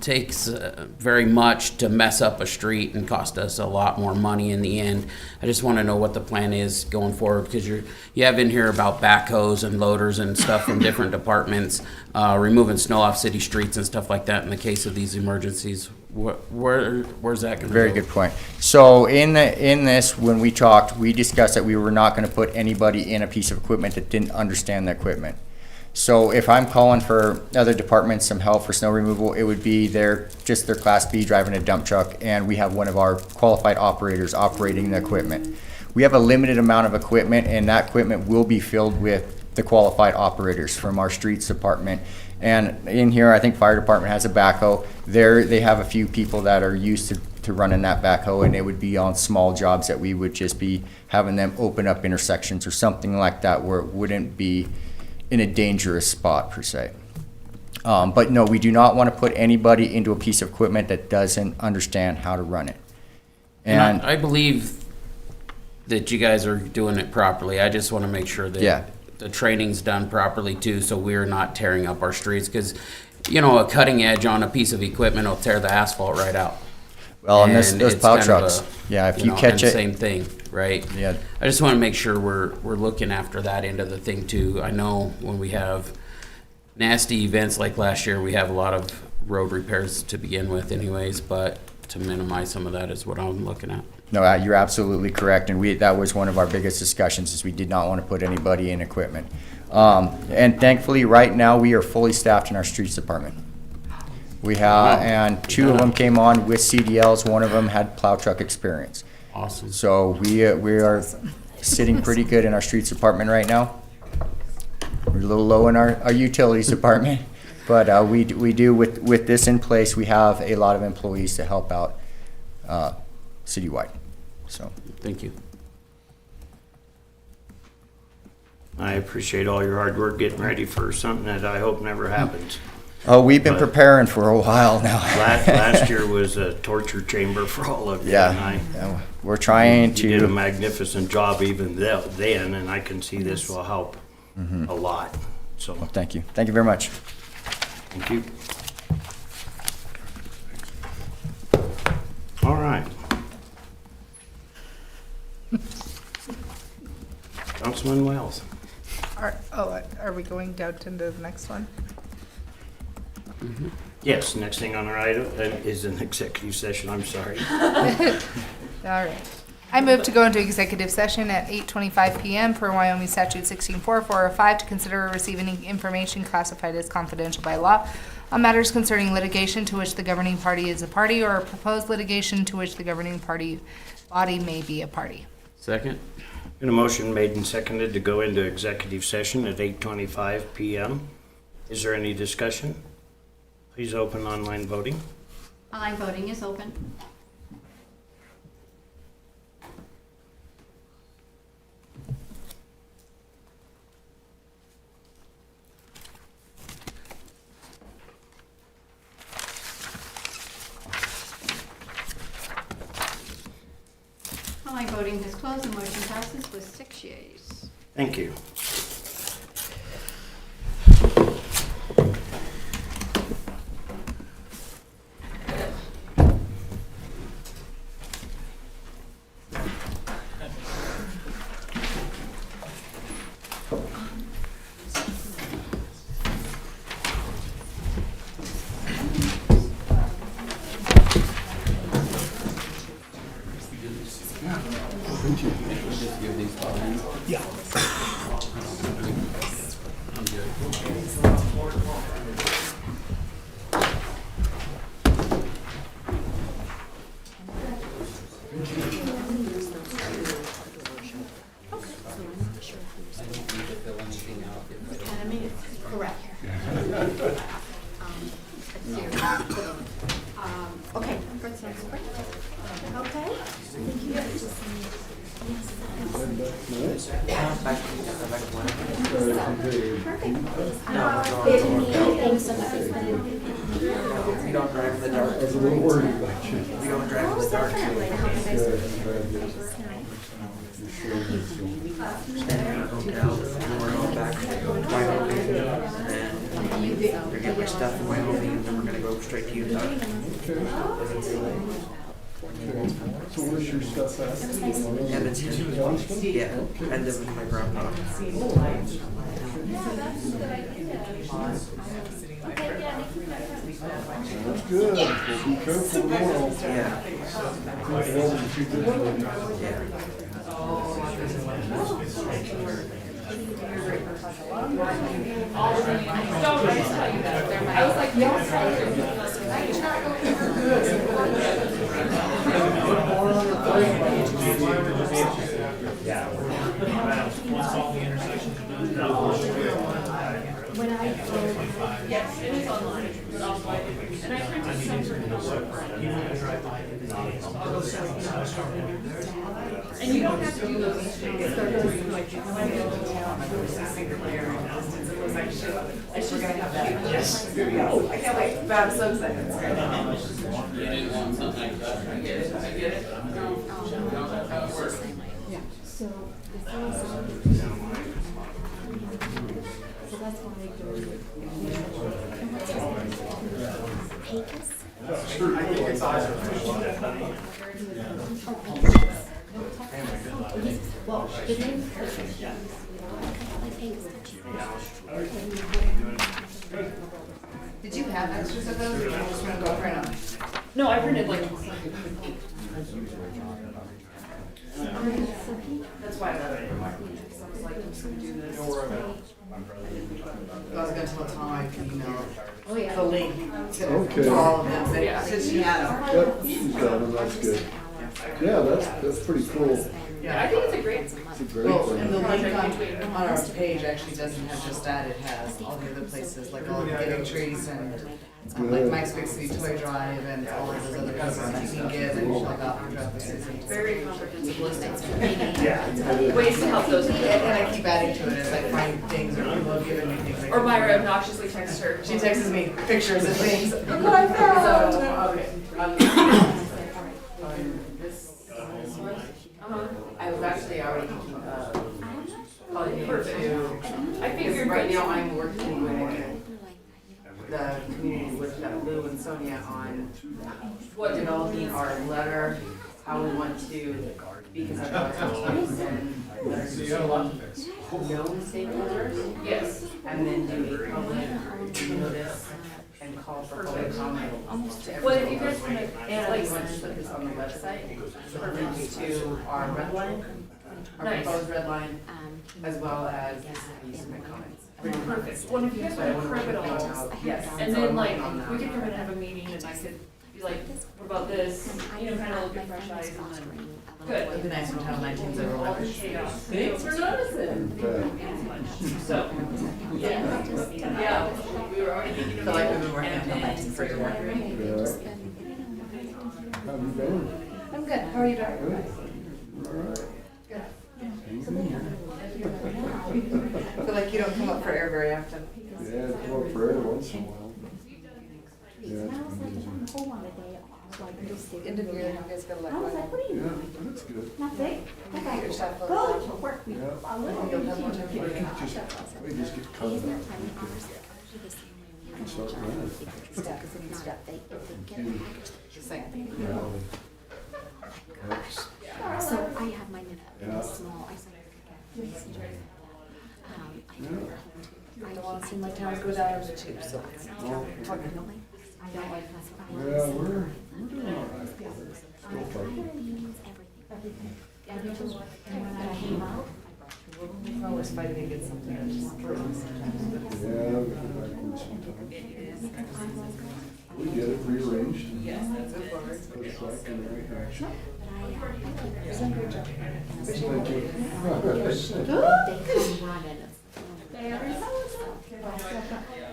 takes very much to mess up a street and cost us a lot more money in the end. I just want to know what the plan is going forward, because you have in here about backhoes and loaders and stuff from different departments, removing snow off city streets and stuff like that in the case of these emergencies. Where's that going to go? Very good point. So in this, when we talked, we discussed that we were not going to put anybody in a piece of equipment that didn't understand the equipment. So if I'm calling for other departments some help for snow removal, it would be just their Class B driving a dump truck, and we have one of our qualified operators operating the equipment. We have a limited amount of equipment, and that equipment will be filled with the qualified operators from our streets department. And in here, I think fire department has a backhoe. They have a few people that are used to running that backhoe, and it would be on small jobs that we would just be having them open up intersections or something like that where it wouldn't be in a dangerous spot per se. But no, we do not want to put anybody into a piece of equipment that doesn't understand how to run it. And I believe that you guys are doing it properly. I just want to make sure that the training's done properly too, so we're not tearing up our streets, because a cutting edge on a piece of equipment will tear the asphalt right out. Well, and those plow trucks, if you catch it, same thing, right? Yeah. I just want to make sure we're looking after that end of the thing too. I know when we have nasty events like last year, we have a lot of road repairs to begin with anyways, but to minimize some of that is what I'm looking at. No, you're absolutely correct, and that was one of our biggest discussions, is we did not want to put anybody in equipment. And thankfully, right now, we are fully staffed in our streets department. We have, and 2 of them came on with CDLs. 1 of them had plow truck experience. Awesome. So we are sitting pretty good in our streets department right now. We're a little low in our utilities department, but we do with this in place. We have a lot of employees to help out citywide. So thank you. I appreciate all your hard work getting ready for something that I hope never happens. Oh, we've been preparing for a while now. Last year was a torture chamber for all of you. Yeah, we're trying to. You did a magnificent job even then, and I can see this will help a lot. So well, thank you. Thank you very much. Thank you. All right. Councilman Wells. Are we going down to the next one? Yes, next thing on our item is an executive session. I'm sorry. All right. I move to go into executive session at 8:25 p.m. per Wyoming Statute 164405 to consider receiving information classified as confidential by law on matters concerning litigation to which the governing party is a party, or proposed litigation to which the governing body may be a party. Second. And a motion made and seconded to go into executive session at 8:25 p.m. Is there any discussion? Please open online voting. Online voting is open. Online voting is closed. The motion passes with 6 yeas. Thank you. Okay. We don't drive in the dark. We don't drive in the dark. Staying in a hotel, we're going back to Wyoming, and then we're gonna get my stuff in Wyoming, and then we're gonna go straight to Utah. Okay. So where's your stuff at? And it's yeah, I live with my grandpa. That's good. Well, be careful tomorrow. Yeah. And you don't have to do those things. I should gonna have that. Yes. I can't wait. But I'm so excited. Yeah. So that's why I go. I think it's awesome. Well, the name. Did you have extras of those, or you just want to go print them? No, I printed like. That's why I love it. So I was like, I'm just gonna do this. I was gonna tell Tom I can email the link to all of them, but since she had them. Yep, she's got them, that's good. Yeah, that's pretty cool. Yeah, I think it's a great. It's a great Well, thing. and the link on our page actually doesn't have just that, it has all the other places, like all the Giving Trees and like Mike's Big City Toy Drive and all of those other places that you can give and like very comprehensive list. Ways to help those people. And I keep adding to it as I find things or people have given me things. Or Myra obnoxiously texts her. She texts me pictures of things. Look what I found! So, I was actually already calling you too. I figured right now I'm working with the community with Lou and Sonia on what developing our letter, how we want to, because of our known stakeholders. Yes. And then do a public notice and call for public comment. Well, if you guys want to, and want to put this on the website, perfect to our red line, our proposed red line, as well as the comments. Perfect. Well, if you guys want to prep it all, yes, and then like we could come and have a meeting, and I could be like, what about this? You know, kind of look at fresh eyes, and then good. It'd be nice when Title 19's over. All the chaos. Thanks for noticing. So, yeah, we were already thinking about. So like we've been working on Title 19 for a while. How have you been? I'm good. How are you doing? All right. Good. I feel like you don't come up for air very often. Yeah, come up for every once in a while. Yeah, it's been busy. End of year, you guys gotta let go. Yeah, that's good. Nothing. Okay. Get yourself a work. Yeah. You'll have more time for We just get cut up. We can start running. Just like. So I have mine in Yeah. a small, I said, I don't wanna seem like towns go down as a tube, so. I don't like Yeah, we're doing all right. Still fighting. We're always fighting against something that's just. Yeah, we go backwards sometimes. We get it rearranged. Yes, that's it. Put it back in the right direction.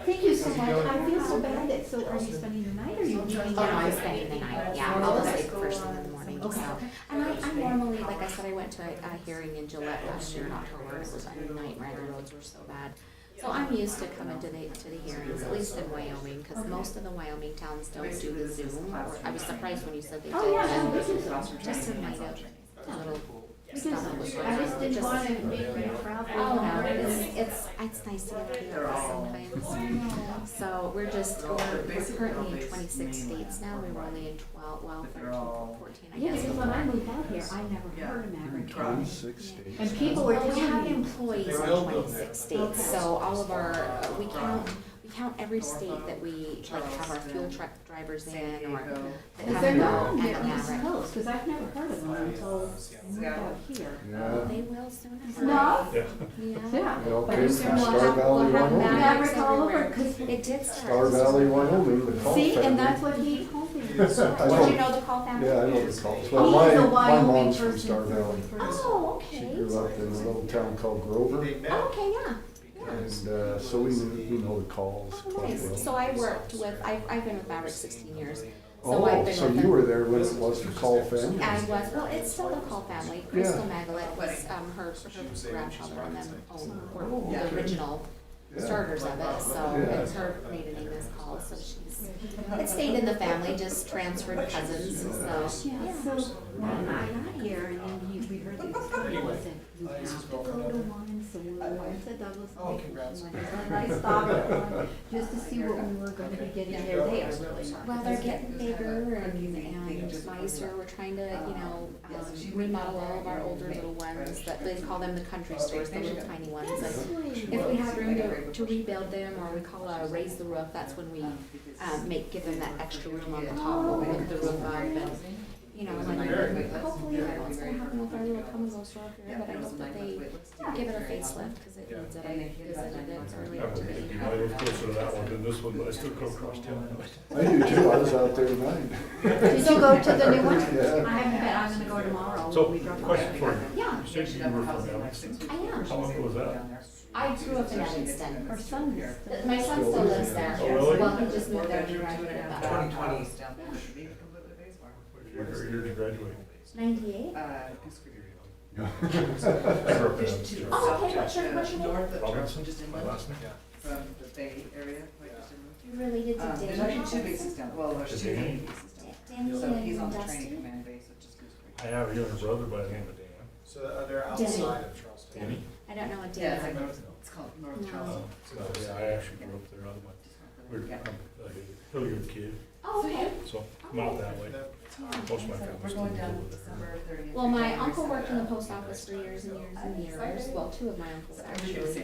Thank you so much. I feel so bad that, so are you spending the night or are you leaving? I'm spending the night, yeah. I'll just leave first thing in the morning, so. And I normally, like I said, I went to a hearing in Gillette last year in October. It was a nightmare. The roads were so bad. So I'm used to coming to the hearings, at least in Wyoming, because most of the Wyoming towns don't do the Zoom. I was surprised when you said they did. Oh, yeah, this is awesome. Just to make a little I just didn't want to make me travel. Oh, no, it's it's nice to get to know sometimes. So we're currently in 26 states now. We were only in 12, well, 13, 14, I Yeah, guess. because when I moved out here, I never heard of Maverick. 26 states. And people were Well, we have telling me. employees in 26 states, so all of our, we count every state that we like have our fuel truck drivers in or that Is have there no not on and here a on East Maverick. Coast? Because I've never heard of them until I moved out here. Yeah. They will soon enough. No? Yeah. Yeah. They all But came it's from gonna Star have- Valley, We'll have Wyoming. Mavericks Maverick all over, everywhere. 'cause It did start. Star Valley, Wyoming, the Call See, family. and that's what he told me. I Did know. you know the Call family? Yeah, I know the Calls. He's Well, a my Wyoming mom's from person. Star Valley. Oh, She okay. grew up in a little town called Grover. Oh, okay, yeah. And so we know the Calls Oh, quite well. nice. So I worked with, I've been with Maverick 16 years. So Oh, I've been so with you them. were there when it was the Call family? I was, well, it's still the Call family. Crystal Yeah. Magalit was, her grandfather and them were the original starters of it, so Yeah. it's her maiden name is Call, so it stayed in the family, just transferred cousins, so. Yeah, so when I got here and then we heard these people said, you have to go to one, so we went to Douglas Lake. And I stopped just to see what we were gonna be getting there. They are really not. Well, they're getting bigger and nicer. We're trying to, remodel all of our older little ones that they call them the country stores, the little tiny ones. And if we have room to rebuild them, or we call raise the roof, that's when we give them that extra room on the top, we'll lift the roof up and, and hopefully that's what's gonna happen with our little come and go store here, but I hope that they give it a facelift, because it needs it. I visited it earlier today. I live closer to that one than this one, but I still go across town. I do too, I was out there tonight. Did you go to the new one? Yeah. I haven't been, I'm gonna go tomorrow. So, We drove by. question for you. Yeah. You said you were from Evanston. I am. How long was that? I grew up in Evanston. Her son. My son still lives there. Oh, really? Well, he just moved there and graduated about 2020. What year did you graduate? 98. I grew up in Evanston. Oh, okay, what's your name? Robinson, my last name. From the Bay Area, like just in. You're related to Danny? There's actually two bases down, well, there's two Danny? bases down. Danny So he's on and the Dusty? training command base at just Goose Creek. I have a younger brother by the name of Dan. So they're Danny. outside of Charleston. Danny? I don't know what Yeah, Danny it's like is. it's called North No. Charleston. Yeah, I actually grew up there. I'm a Hilliard kid, Oh, okay. so I'm out that way. Most of my We're family's going still down over there. December 30th. Well, my uncle worked in the post office for years and years and years. Well, two of my uncles actually.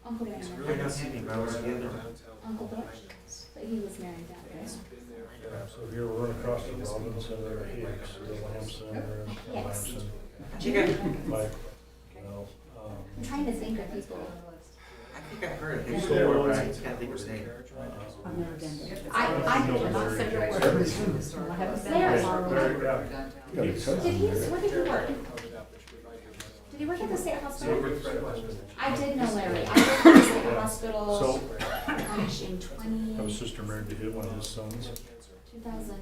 Uncle Ben. Really nice to meet you. Uncle Butch, but he was married that way. Yeah, so if you ever run across the Robinson or Hicks or Lamson or Yes. Lamson, Chicken. like, I'm trying to think of people. I think I've heard of Who's it. there? I can't think of his name. I've never been there. I cannot say a word. I haven't been There. there. You got a cousin Did he, there. where did he work? Did he work at the state hospital? I did know Larry. I worked at the state hospital, So, gosh, in I have a sister married to his, one of his sons. 2000.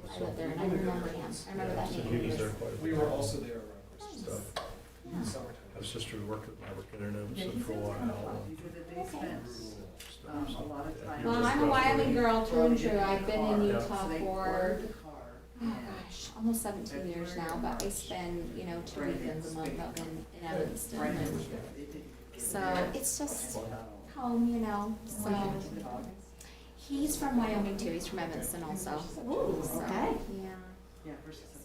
I lived there and I remember him. I remember that So name. he was there quite a We bit. were also there around Christmas Stuff. Yeah. summertime. I have a sister who worked at Maverick in Evanston for a while. Well, I'm a Wyoming girl through and through. I've been in Utah for, oh gosh, almost 17 years now, but I spend, 2 weekends a month up in Evanston. And so it's just home, so. He's from Wyoming too. He's from Evanston also. Ooh, So, okay. yeah.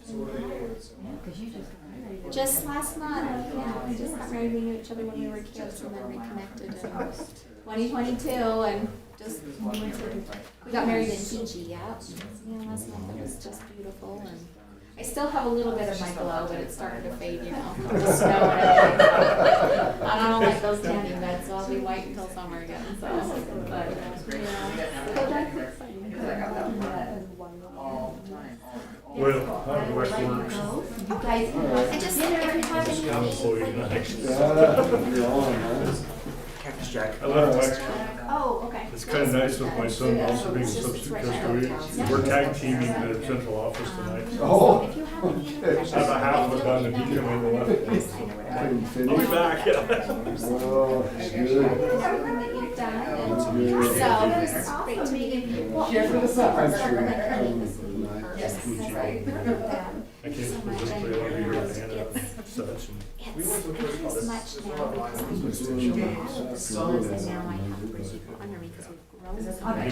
So what are they doing? So- Because you just got married. Just last month, yeah, we just got married, we knew each other when we were kids and then reconnected in 2022 and just, we got married in Fiji, yeah. Last month, it was just beautiful and I still have a little bit of my glow, but it's starting to fade, from the snow and everything. I don't like those tanning beds, so I'll be white until summer again, so, but, So that's exciting. Because I got that All the time. Well, how the rest works. You guys I just, if you have Just come for you anything. tonight. Yeah, you're on, man. Cactus Jack. I left my, Oh, okay. it's kind of nice with my son also being a substitute custodian. We're tag teaming the central office tonight. Oh, If you have any okay. questions, I have a half of it done and he came in the left. Couldn't finish. I'll be back, yeah. Oh, it's good. everything that you've done, and so it's great to meet you. Well, Share for the summer. I'm sure. Yes. I came physically, I'll be here at the end of such and. It's not as much now because police station. All of the schools, and now I have 3 people under me because we've grown so much.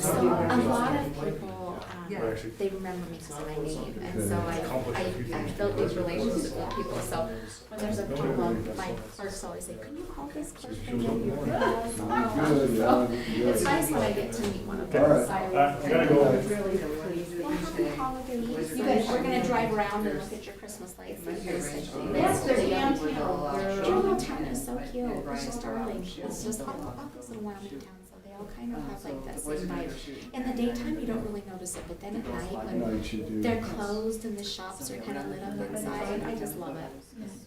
So a lot of people, they remember me because of my name, and so I built these relationships with people. So when there's a problem, my clerks always say, "Can you call this clerk and get your emails?" So it's nice when I get to meet one of them. So I gotta go. well, happy holidays. You guys, we're gonna drive around and look at your Christmas lights. Yes, they're downtown. Journal Town is so cute. It's just darling. It's just all those little Wyoming towns, so they all kind of have like that same vibe. In the daytime, you don't really notice it, but then at night, when they're closed and the shops are kind of lit up inside, I just love it.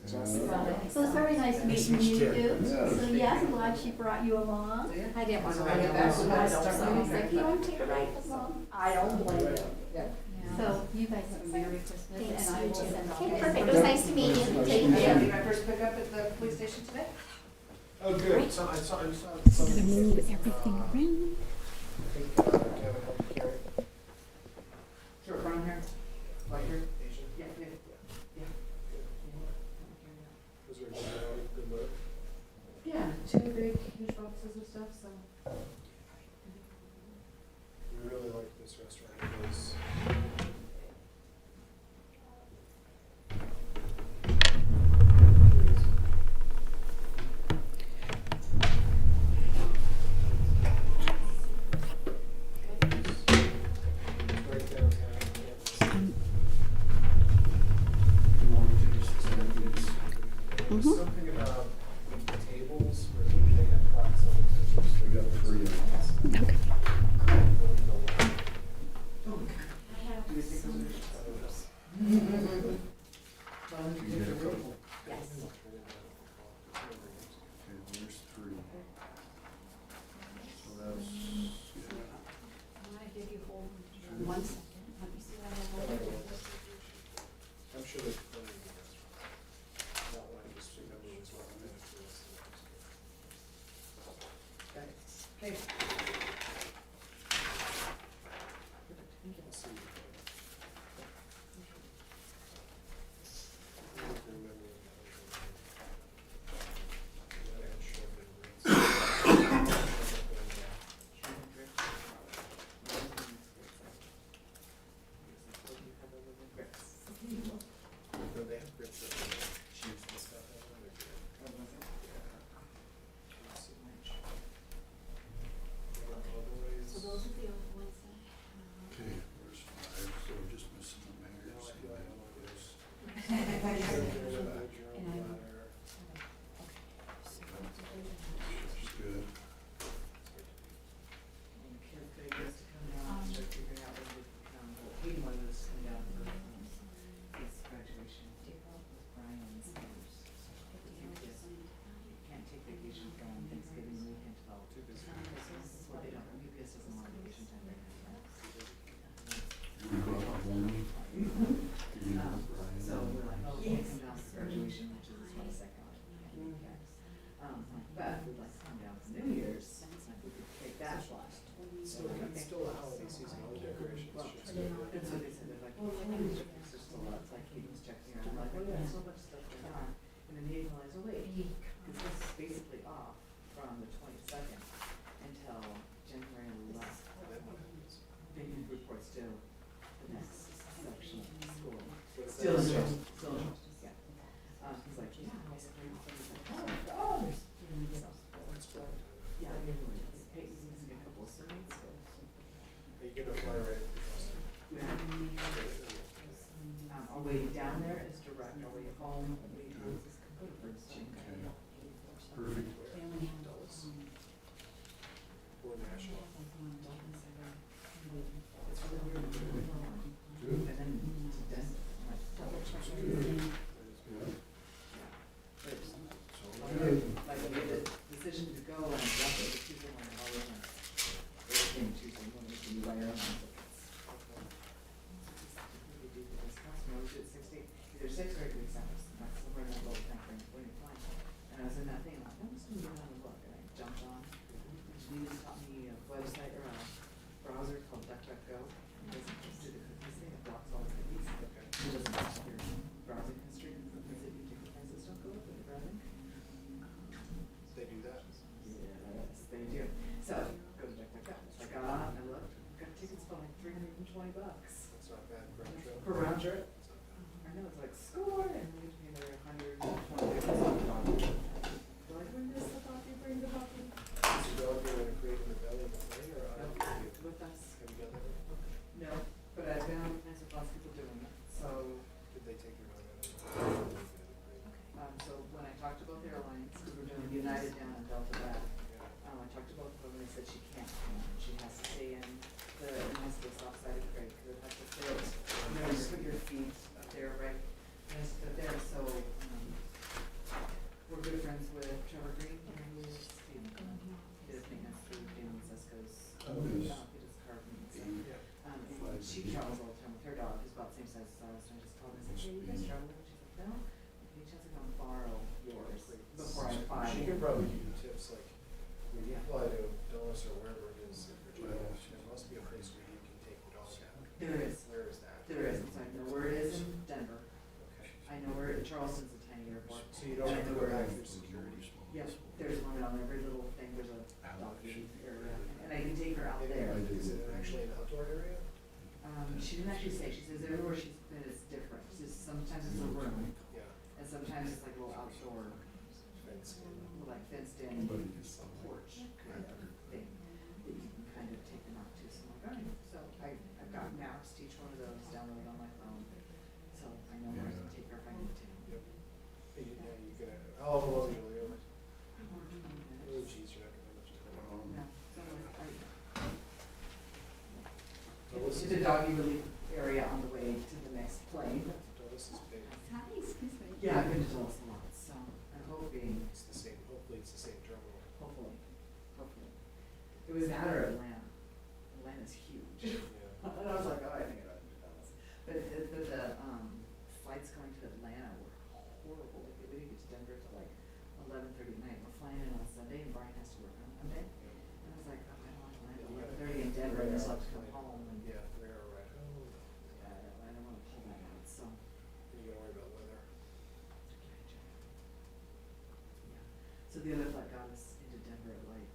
Just love it. So it's very nice meeting you too. So yes, I'm glad she brought you along. I didn't want to ride it back, so I was like, you want to take a ride with Mom? I don't blame you. So you guys have a Merry Christmas. Thanks, and I you will too. send all Okay, the perfect. It was nice to meet you. Take care. Did my first pickup at the police station today? Oh, good. So I saw. Gonna move everything around. Sure, brown hair, white hair. Asian. Yeah. Was there a good look? Yeah, 2 big huge boxes of stuff, so. We really like this restaurant. It was. Something about the tables where they have plaques on the tables. We got 3 of them. Okay. One second, let me see what I have. I'm sure there's plenty of restaurants. That one I just remember was one of the Okay. Let's see. They have grits that they cheese and stuff in them. They're good. So those are the only ones that. Okay, where's 5? So we're just missing the mayor's. Good. Still a holiday season, all the decorations. Should still be And so they said, they're like, well, there's just a lot, it's like he was checking out, I'm like, oh yeah, so much stuff going on. And then he realized, oh wait, because this is basically off from the 22nd until January 11th. They need reports to the next section of the school. Still in Charleston, yeah. He's like, yeah, I was like, oh my God. So, yeah, Peyton's missing a couple of sermons, so. You get a flyer right across Our way down there is direct, our way home, we is completely changed. Perfect. Or national. It's really weird. Good. And then to Denver, I'm like, double check. Like, we made the decision to go and drop it, Tuesday morning, all in. Everything Tuesday morning, to be right around. We do this customer, we did 60, either 6 or 8 weeks out, that's somewhere in that little time frame, when you're flying. And I was in that thing, I'm like, I'm just gonna go down and look, and I jumped on. She just taught me a website or a browser called DuckDuckGo. It's just do the cookies thing, it blocks all the cookies. It doesn't block your browsing history, because if you take the things that don't go up with the browsing. I know, it's like score, and then we have to pay another 120 bucks on the dog. Do I bring this, the puppy, bring the puppy? Is the dog going to create an rebellion with me, or No, have with us. you done that? No, but I've been on the fence with lots of people doing it, so. Did they take your dog out? So when I talked to both airlines, because we're doing United down and Delta back, I talked to both of them and they said she can't come in. She has to stay in the, it has to be soft sided crate because it has to fit, you know, you put your feet up there, right? It has to fit there, so, we're good friends with Trevor Green, who is Steve. He does maintenance through Dan Cisco's, he does car maintenance. And she travels all the time with her dog, who's about the same size as ours, and I just called her and said, hey, you guys travel? And she's like, no. Any chance I can borrow yours before I buy? She can probably give you tips, like, when you fly to Dulles or wherever it is, if you're traveling, there must be a place where you can take the dog out. There is. Where is that? There is, so I know where it is in Denver. Okay. I know where, Charleston's a tiny airport. So you don't And I have to know go where back it through is. security? Yep, there's one on every little thing, there's a dog area, and I can take her out there. Is it actually an outdoor area? She didn't actually say, she says everywhere she's been is different. She says sometimes it's a room, Yeah. and sometimes it's like a little outdoor, Fenced in. like fenced in porch kind of thing that you can kind of take them out to. So I'm like, all right, so I've got maps to each one of those downloaded on my phone, so I know where to take her if I need to. Yep. Yeah, you can, how long will you live? Oh, geez, you're not gonna have much time. No, so Dulles it's a doggy relief area on the way to the next plane. Dulles is big. Hi, excuse me. Yeah, I've been to Dulles a lot, so I'm hoping, It's the same, hopefully it's the same terminal. hopefully. It was that or Atlanta. Atlanta's huge. Yeah. And I was like, oh, I think I'd do Dallas. But the flights going to Atlanta were horrible. Like, we didn't get to Denver till like 11:30 at night. We're flying in on Sunday and Brian has to work on Monday. And I was like, oh, I don't want to land at 11:30 in Denver. I just have to come home. And Yeah, 3 hour ride home. yeah, I don't want to pull that out, so. You gotta worry about weather. Yeah. So the other flight got us into Denver at like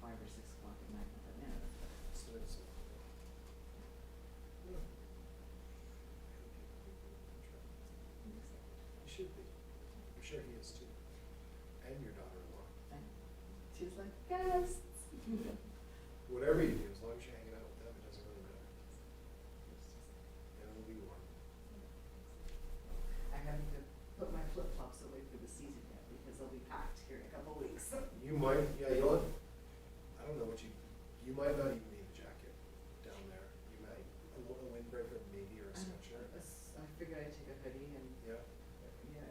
5 or 6 o'clock at night. I thought, man, So it's. You should be. I'm sure he is too. And your daughter-in-law. and she's like, yes. Whatever you do, as long as you're hanging out with them, it doesn't really matter. And it'll be warm. I haven't even put my flip-flops away for the season yet because they'll be packed here in a couple of weeks. You might, yeah, you'll, I don't know what you might not even need a jacket down there. You might, a windbreaker maybe, or a sweatshirt. I figured I'd take a hoodie and, Yeah. yeah,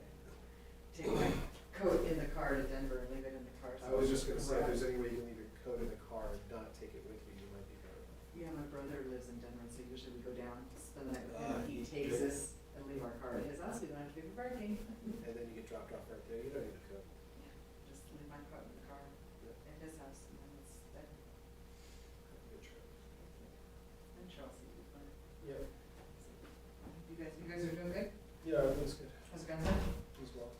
take my coat in the car to Denver and leave it in the car. I was just gonna say, if there's any way you can leave your coat in the car and not take it with you, you might be better. Yeah, my brother lives in Denver, so usually we go down, spend the night with him, and he takes us and leave our car at his house, we don't have to pay for parking. And then you get dropped off right there, you don't need a coat. Yeah, just leave my coat in the car at his house, and then it's there. Good trip. And Chelsea will be fine. Yeah. You guys are doing good? Yeah, everything's good. How's the grandson? He's well.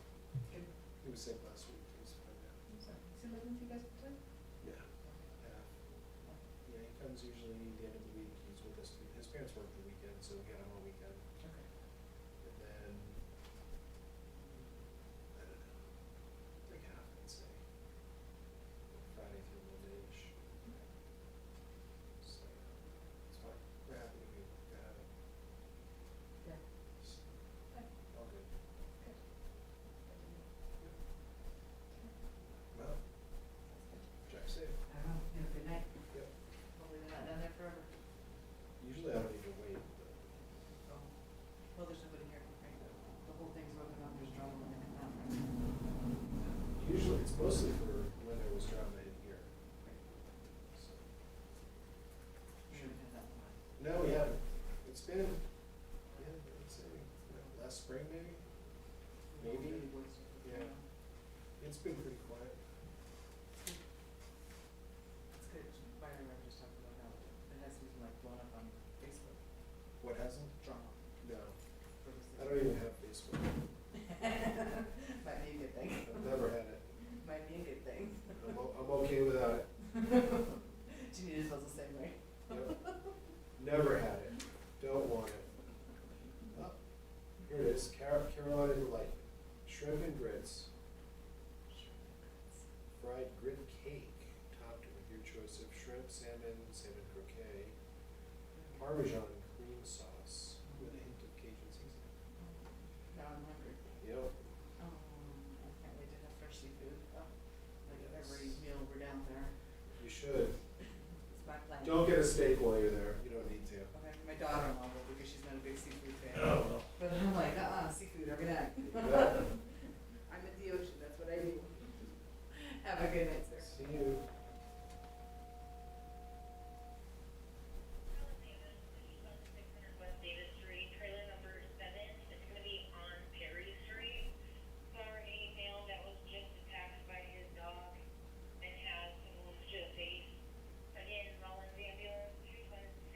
Good. He was sick last week, he was fine now. Is he living with you guys full time? Yeah. Yeah. Yeah, he comes usually the end of the week, he's with us, his parents work the weekend, so we get him on weekend. Okay. And then, I don't know, like half, I'd say. Friday through Monday-ish. So, it's fine, we're happy to be, have it. Yeah. So, all good. Well, drive safe. I don't know, have a good night. Yep. Hopefully they're not down there forever. Usually I don't even wait, but. Oh. Well, there's nobody here, right? The whole thing's open up, there's drama when they come out, right? Usually, it's mostly for when there was drama in here. So. We haven't had that one. No, we haven't. It's been, yeah, I'd say, last spring maybe? Maybe. Yeah. It's been pretty quiet. It's good. Byron and I were just talking about how it hasn't even like blown up on Facebook. What hasn't? Drama. No. I don't even have Facebook. Might be a good thing. I've never had it. Might be a good thing. I'm okay without it. Janita feels the same way. Yep. Never had it. Don't want it. Oh, Here it is, Carolina Delight, shrimp and grits, fried grit cake, topped with your choice of shrimp, salmon, salmon croquet, Parmesan cream sauce with a hint of Cajun seasoning. Now I'm hungry. Yep. I can't wait to have fresh seafood. Like every meal we're down there. You should. It's my plan. Don't get a steak while you're there. You don't need to. Okay, my daughter-in-law will because she's not a big seafood fan. Oh, well. But I'm like, seafood every night. bet. I'm at the ocean, that's what I do. Have a good night, sir. See you. West Davis Street, trailer number 7. It's going to be on Perry Street. Saw an email that was just attacked by his dog and has some wounds to the face. Again, Rawlins ambulance, 217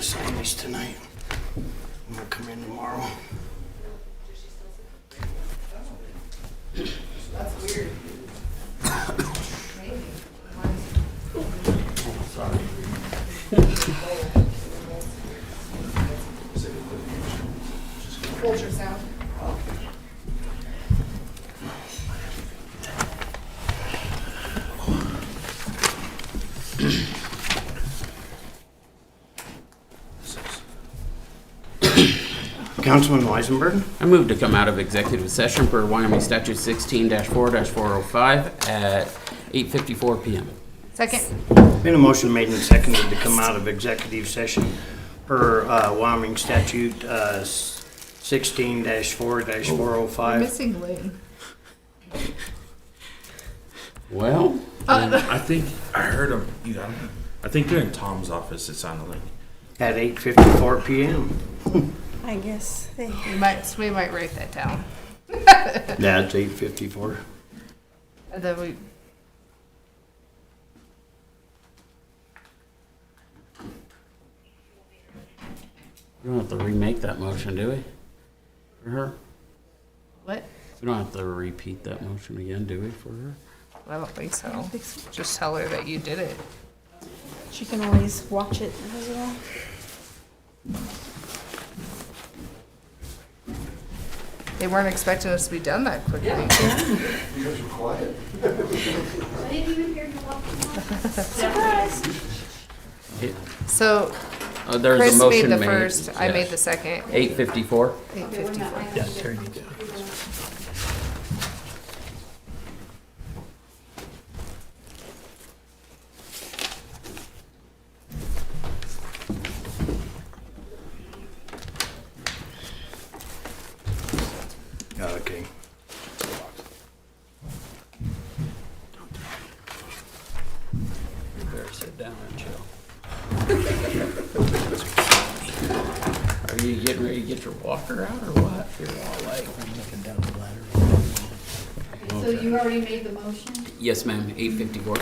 sign these tonight. I'm gonna come in tomorrow. That's weird. Ultrasound. Councilman Weisenberg? I move to come out of executive session per Wyoming Statute 16-4-405 at 8:54 PM. Second. Been a motion made and seconded to come out of executive session per Wyoming Statute 16-4-405. Missing Lynn. Well, I think I heard him. You got him. I think they're in Tom's office. It sounded like. At 8:54 PM. I guess they. We might write that down. Yeah, it's 8:54. And then we. we don't have to remake that motion, do we? For her? What? We don't have to repeat that motion again, do we, for her? I don't think so. Just tell her that you did it. She can always watch it as well. They weren't expecting us to be done that quickly. You guys are quiet. I didn't even hear you walking Surprise! So There's Chris a motion made the first, I yes. made the second. 8:54. 8:54. Yeah, Terry needs it. Okay. You better sit down and chill. Are you getting ready to get your walker out or what? You're all like. I'm looking down the ladder. So you already made the motion? Yes, ma'am. 8:54.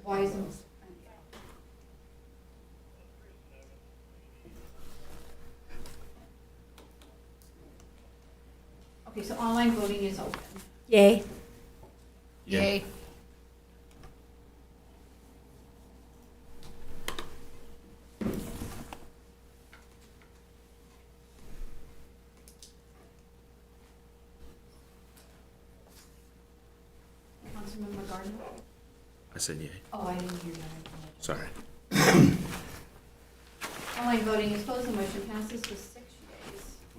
Wisen. Okay, so online voting is open. Yay. Yay. Councilmember Gardner? I said yay. Oh, I didn't hear that. Sorry. Online voting is closed, the motion passes with 6 yeas.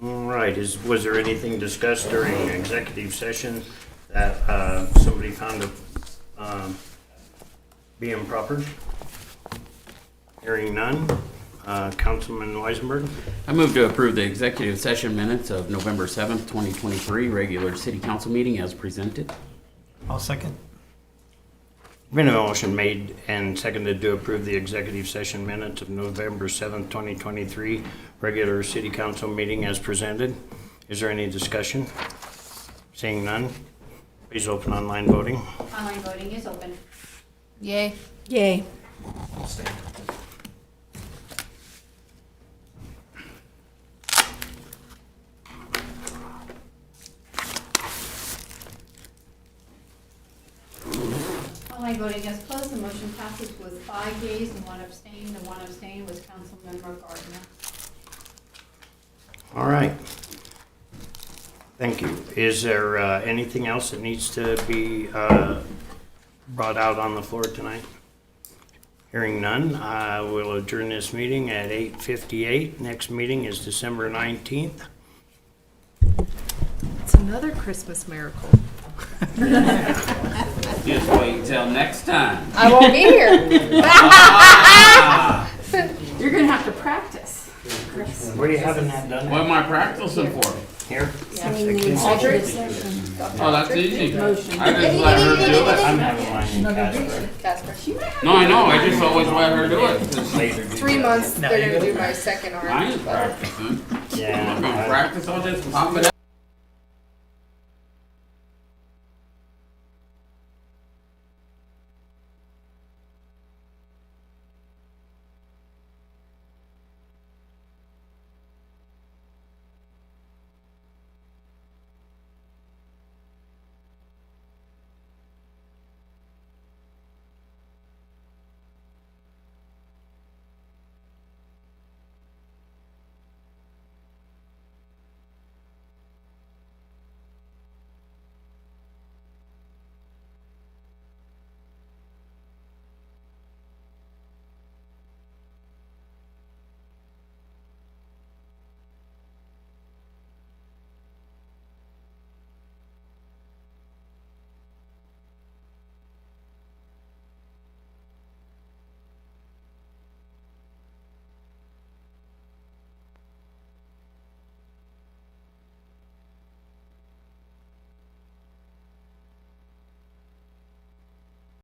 All right, was there anything discussed during executive session that somebody found to be improper? Hearing none. Councilman Weisenberg? I move to approve the executive session minutes of November 7th, 2023, regular city council meeting as presented. I'll second. Been a motion made and seconded to approve the executive session minutes of November 7th, 2023, regular city council meeting as presented. Is there any discussion? Seeing none, please open online voting. Online voting is open. Yay. Yay. Online voting is closed, the motion passes with 5 yeas and 1 abstain. The 1 abstain was Councilmember Gardner. All right. Thank you. Is there anything else that needs to be brought out on the floor tonight? Hearing none, I will adjourn this meeting at 8:58. Next meeting is December 19th. It's another Christmas miracle. Just wait till next time. I won't be here. You're gonna have to practice. Where are you having that done? What am I practicing for? Here? Oh, that's easy. I just let her do it. I'm having mine in Casper. No, I know. I just always let her do it. 3 months, they're gonna do my second arm. I ain't practicing. Yeah. I'm gonna practice. I'll just pop it out.